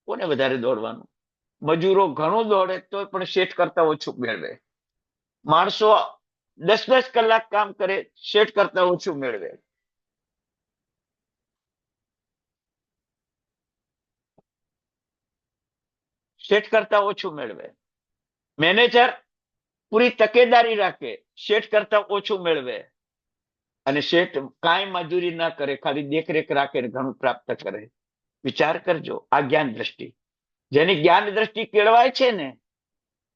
કોને વધારે દોડવાનું? મજૂરો ઘણું દોડે તો પણ શેઠ કરતા ઓછું મેળવે. માણસો 10-10 કલાક કામ કરે, શેઠ કરતા ઓછું મેળવે. શેઠ કરતા ઓછું મેળવે. મેનેજર પૂરી તકેદારી રાખે, શેઠ કરતા ઓછું મેળવે. અને શેઠ કાંઈ મજૂરી ના કરે, ખાલી દેખરેખ રાખે ને ઘણું પ્રાપ્ત કરે. વિચાર કરજો, આ જ્ઞાન દ્રષ્ટિ. જેની જ્ઞાન દ્રષ્ટિ કેળવાય છે ને,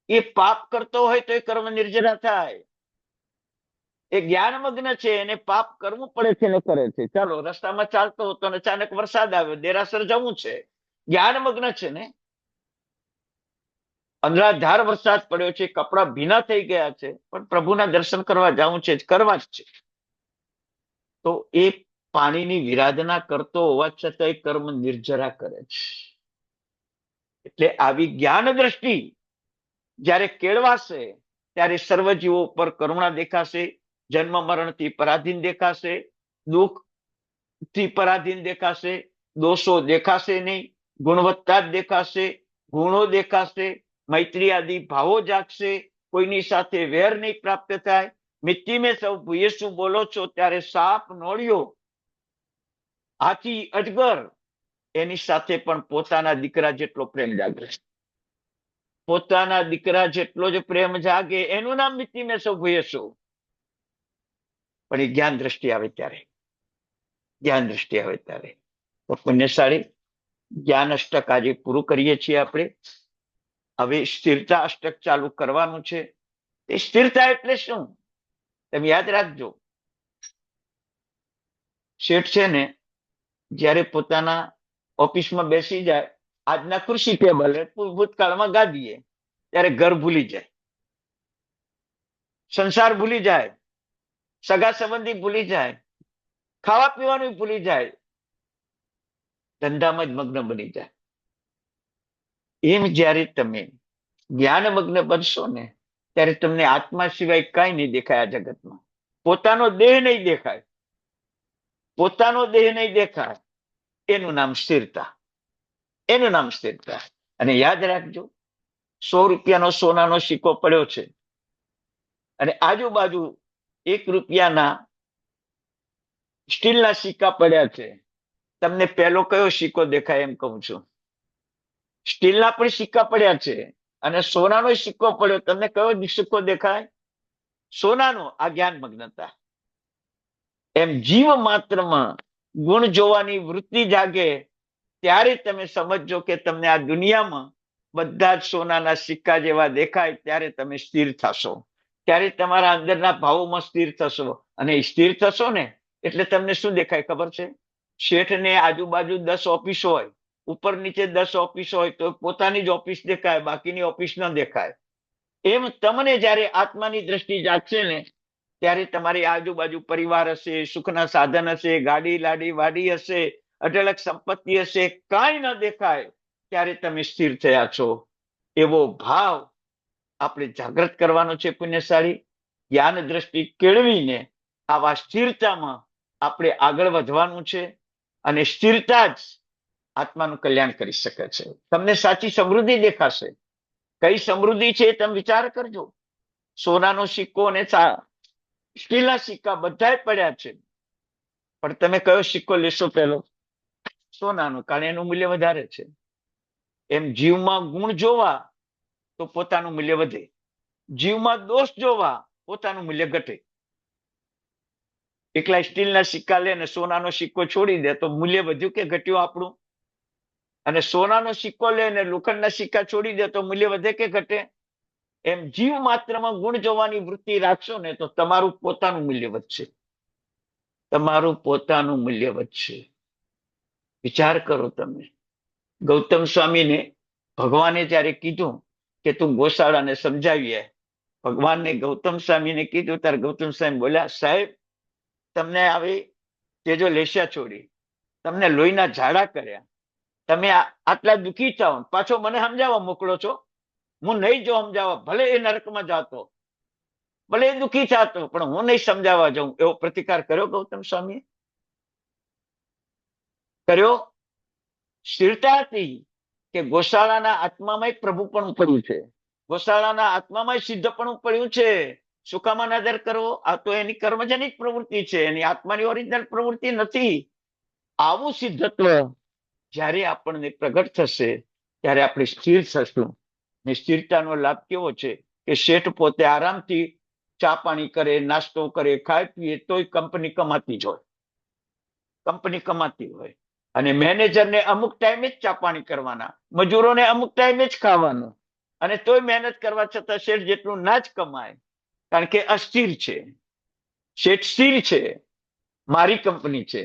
એ પાપ કરતો હોય તો એ કર્મ નિર્જરા થાય. એ જ્ઞાનમગ્ન છે, એને પાપ કરવું પડે છે ને કરે છે. ચાલો, રસ્તામાં ચાલતો હતો ને અચાનક વરસાદ આવ્યો, દેરાસર જવું છે, જ્ઞાનમગ્ન છે ને. અંધાધાર વરસાદ પડ્યો છે, કપડા ભીના થઈ ગયા છે, પણ પ્રભુના દર્શન કરવા જવું છે, કરવા જ છે. તો એ પાણીની વિરાધના કરતો હોવા છતાં એ કર્મ નિર્જરા કરે છે. એટલે આવી જ્ઞાન દ્રષ્ટિ જ્યારે કેળવાશે ત્યારે સર્વજીવો ઉપર કરુણા દેખાશે, જન્મ મરણથી પરાધીન દેખાશે, દુઃખથી પરાધીન દેખાશે, દોષો દેખાશે નહીં, ગુણવત્તા જ દેખાશે, ગુણો દેખાશે, મૈત્રી આદિ ભાવો જાગશે, કોઈની સાથે વેર નહીં પ્રાપ્ત થાય. મિટ્ટી મેં સૌ યેસુ બોલો છો ત્યારે સાપ, નોળિયો, હાથી, અજગર એની સાથે પણ પોતાના દીકરા જેટલો પ્રેમ જાગે. પોતાના દીકરા જેટલો જ પ્રેમ જાગે, એનું નામ મિટ્ટી મેં સૌ યેસુ. પણ એ જ્ઞાન દ્રષ્ટિ આવે ત્યારે, જ્ઞાન દ્રષ્ટિ આવે ત્યારે. તો પુણ્યશાળી જ્ઞાન અષ્ટક આજે પૂરું કરીએ છીએ આપણે. હવે સ્થિરતા અષ્ટક ચાલુ કરવાનું છે. એ સ્થિરતા એટલે શું તમે યાદ રાખજો. શેઠ છે ને, જ્યારે પોતાના ઓફિસમાં બેસી જાય, આજના ખુરશી ટેબલ, ભૂતકાળમાં ગાદીએ, ત્યારે ઘર ભૂલી જાય, સંસાર ભૂલી જાય, સગા સંબંધી ભૂલી જાય, ખાવા પીવાનું ભૂલી જાય, ધંધામાં જ મગ્ન બની જાય. એમ જ્યારે તમે જ્ઞાન મગ્ન બનશો ને, ત્યારે તમને આત્મા સિવાય કઈ નહીં દેખાય આ જગતમાં. પોતાનો દેહ નહીં દેખાય, પોતાનો દેહ નહીં દેખાય. એનું નામ સ્થિરતા, એનું નામ સ્થિરતા. અને યાદ રાખજો, 100 રૂપિયાનો સોનાનો સિક્કો પડ્યો છે અને આજુબાજુ 1 રૂપિયાના સ્ટીલના સિક્કા પડ્યા છે. તમને પહેલો કયો સિક્કો દેખાય એમ કહું છું? સ્ટીલના પણ સિક્કા પડ્યા છે અને સોનાનો સિક્કો પડ્યો, તમને કયો સિક્કો દેખાય? સોનાનો. આ જ્ઞાન મગ્નતા. એમ જીવ માત્રમાં ગુણ જોવાની વૃત્તિ જાગે ત્યારે તમે સમજો કે તમને આ દુનિયામાં બધા જ સોનાના સિક્કા જેવા દેખાય. ત્યારે તમે સ્થિર થશો, ત્યારે તમારા અંદરના ભાવોમાં સ્થિર થશો. અને સ્થિર થશો ને એટલે તમને શું દેખાય ખબર છે? શેઠને આજુબાજુ 10 ઓફિસ હોય, ઉપર નીચે 10 ઓફિસ હોય, તો પોતાની જ ઓફિસ દેખાય, બાકીની ઓફિસ ન દેખાય. એમ તમને જયારે આત્માની દ્રષ્ટિ જાગશે ને, ત્યારે તમારી આજુબાજુ પરિવાર હશે, સુખના સાધન હશે, ગાડી લાડી વાડી હશે, અઢળક સંપત્તિ હશે, કાંઈ ન દેખાય. ત્યારે તમે સ્થિર થયા છો. એવો ભાવ આપણે જાગૃત કરવાનો છે પુણ્યશાળી. જ્ઞાન દ્રષ્ટિ કેળવીને આવા સ્થિરતામાં આપણે આગળ વધવાનું છે. અને સ્થિરતા જ આત્માનું કલ્યાણ કરી શકે છે. તમને સાચી સમૃદ્ધિ દેખાશે. કઈ સમૃદ્ધિ છે તમે વિચાર કરજો. સોનાનો સિક્કો અને સ્ટીલના સિક્કા બધાય પડ્યા છે, પણ તમે કયો સિક્કો લેશો પહેલો? સોનાનો, કારણ એનું મૂલ્ય વધારે છે. એમ જીવમાં ગુણ જોવા તો પોતાનું મૂલ્ય વધે, જીવમાં દોષ જોવા પોતાનું મૂલ્ય ઘટે. એકલા સ્ટીલના સિક્કા લે ને સોનાનો સિક્કો છોડી દે તો મૂલ્ય વધ્યું કે ઘટ્યું આપણું? અને સોનાનો સિક્કો લે ને લોખંડના સિક્કા છોડી દે તો મૂલ્ય વધે કે ઘટે? એમ જીવ માત્રમાં ગુણ જોવાની વૃત્તિ રાખશો ને તો તમારું પોતાનું મૂલ્ય વધશે, તમારું પોતાનું મૂલ્ય વધશે. વિચાર કરો તમે. ગૌતમ સ્વામીને ભગવાને જ્યારે કીધું કે તું ગોશાળાને સમજાવીએ, ભગવાનને ગૌતમ સ્વામીને કીધું ત્યારે ગૌતમ સ્વામી બોલ્યા, સાહેબ તમને આવી તેજો લેસ્યા છોડી, તમને લોહીના ઝાડા કર્યા, તમે આટલા દુઃખી થાઓ, પાછો મને સમજાવવા મોકલો છો? હું નહીં જો સમજાવવા, ભલે એ નરકમાં જાતો, ભલે એ દુઃખી થતો, પણ હું નહીં સમજાવવા જાઉં. એવો પ્રતિકાર કર્યો ગૌતમ સ્વામીએ? કર્યો? સ્થિરતા હતી કે ગોશાળાના આત્મામાં પ્રભુપણું પડ્યું છે, ગોશાળાના આત્મામાં સિદ્ધપણું પડ્યું છે. શું કામ અનાદર કરવો? આ તો એની કર્મજનિક પ્રવૃત્તિ છે, એની આત્માની ઓરિજિનલ પ્રવૃત્તિ નથી. આવું સિદ્ધત્વ જ્યારે આપણને પ્રગટ થશે ત્યારે આપણે સ્થિર થશું. ને સ્થિરતાનો લાભ કેવો છે કે શેઠ પોતે આરામથી ચા પાણી કરે, નાસ્તો કરે, ખાય પીએ, તોય કંપની કમાતી જ હોય, કંપની કમાતી હોય. અને મેનેજરને અમુક ટાઈમે જ ચા પાણી કરવાના, મજૂરોને અમુક ટાઈમે જ ખાવાનું, અને તોય મહેનત કરવા છતાં શેઠ જેટલું ના જ કમાય, કારણ કે અસ્થિર છે. શેઠ સ્થિર છે, મારી કંપની છે.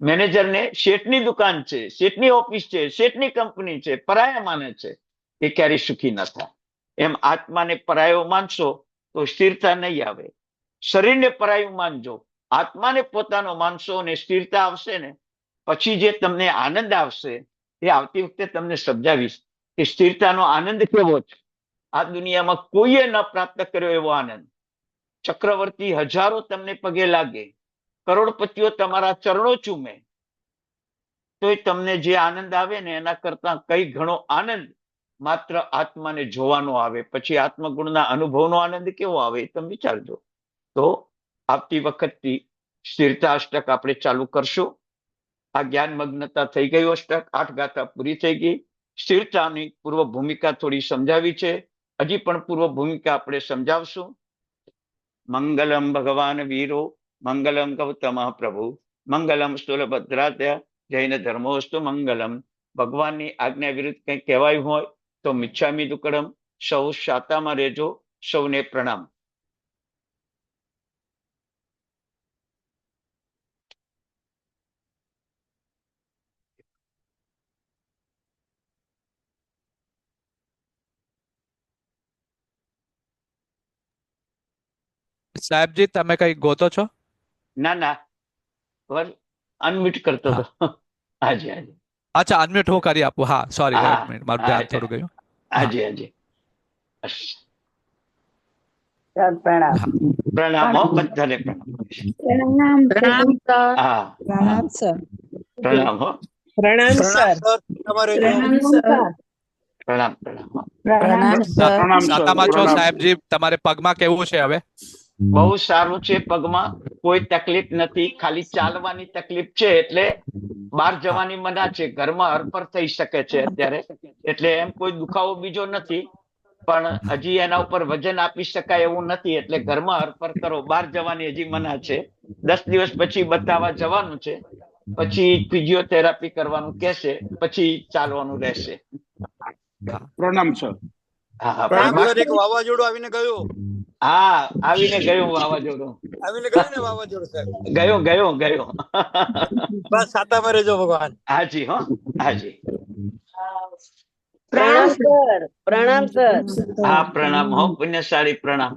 મેનેજરને શેઠની દુકાન છે, શેઠની ઓફિસ છે, શેઠની કંપની છે, પરાયા માને છે, એ ક્યારેય સુખી ન થાય. એમ આત્માને પરાયો માનશો તો સ્થિરતા નહીં આવે. શરીરને પરાયું માનજો, આત્માને પોતાનો માનશો અને સ્થિરતા આવશે ને પછી જે તમને આનંદ આવશે એ આવતી વખતે તમને સમજાવીશ કે સ્થિરતાનો આનંદ કેવો છે. આ દુનિયામાં કોઈએ ન પ્રાપ્ત કર્યો એવો આનંદ. ચક્રવર્તી હજારો તમને પગે લાગે, કરોડપતિઓ તમારા ચરણો ચૂમે, તોય તમને જે આનંદ આવે ને એના કરતા કઈ ઘણો આનંદ માત્ર આત્માને જોવાનો આવે. પછી આત્મગુણના અનુભવનો આનંદ કેવો આવે એ તમે વિચારજો. તો આવતી વખતથી સ્થિરતા અષ્ટક આપણે ચાલુ કરશું. આ જ્ઞાન મગ્નતા થઈ ગયું અષ્ટક, 8 ગાથા પૂરી થઈ ગઈ. સ્થિરતાની પૂર્વ ભૂમિકા થોડી સમજાવી છે, હજી પણ પૂર્વ ભૂમિકા આપણે સમજાવશું. મંગલમ ભગવાન વીરો, મંગલમ ગૌતમ પ્રભુ, મંગલમ સ્થૂલભદ્રાત્ય, જૈન ધર્મોસ્તુ મંગલમ. ભગવાનની આજ્ઞા વિરુદ્ધ કંઈ કહેવાયું હોય તો મિચ્છામી દુક્કડમ. સૌ શાતામાં રહેજો. સૌને પ્રણામ. સાહેબજી તમે કઈ ગોતો છો? ના ના, અનમ્યુટ કરતો હતો. હાજી હાજી. અચ્છા, અનમ્યુટ હું કરી આપું. હા, સોરી, હા, એક મિનિટ, મારું ધ્યાન થોડું ગયું. હાજી હાજી. પ્રણામ. પ્રણામ હો, બધાને પ્રણામ. પ્રણામ સર. હા, પ્રણામ સર. પ્રણામ હો. પ્રણામ સર. પ્રણામ સર. પ્રણામ પ્રણામ હો. પ્રણામ સર. સાતામાં છો સાહેબજી? તમારે પગમાં કેવું છે હવે? બહુ સારું છે. પગમાં કોઈ તકલીફ નથી, ખાલી ચાલવાની તકલીફ છે. એટલે બહાર જવાની મના છે, ઘરમાં હરપર થઈ શકે છે અત્યારે. એટલે એમ કોઈ દુખાવો બીજો નથી, પણ હજી એના ઉપર વજન આપી શકાય એવું નથી. એટલે ઘરમાં હરપર કરો, બહાર જવાની હજી મના છે. 10 દિવસ પછી બતાવવા જવાનું છે, પછી ફિઝિયોથેરાપી કરવાનું કહેશે, પછી ચાલવાનું રહેશે. પ્રણામ સર. હા, પ્રણામ સર. એક વાવાઝોડું આવીને ગયું. હા, આવીને ગયું વાવાઝોડું. આવીને ગયું ને વાવાઝોડું સર. ગયું ગયું ગયું. બસ સાતામાં રહેજો ભગવાન. હાજી હો, હાજી. પ્રણામ સર. પ્રણામ સર. હા, પ્રણામ હો, પુણ્યશાળી પ્રણામ.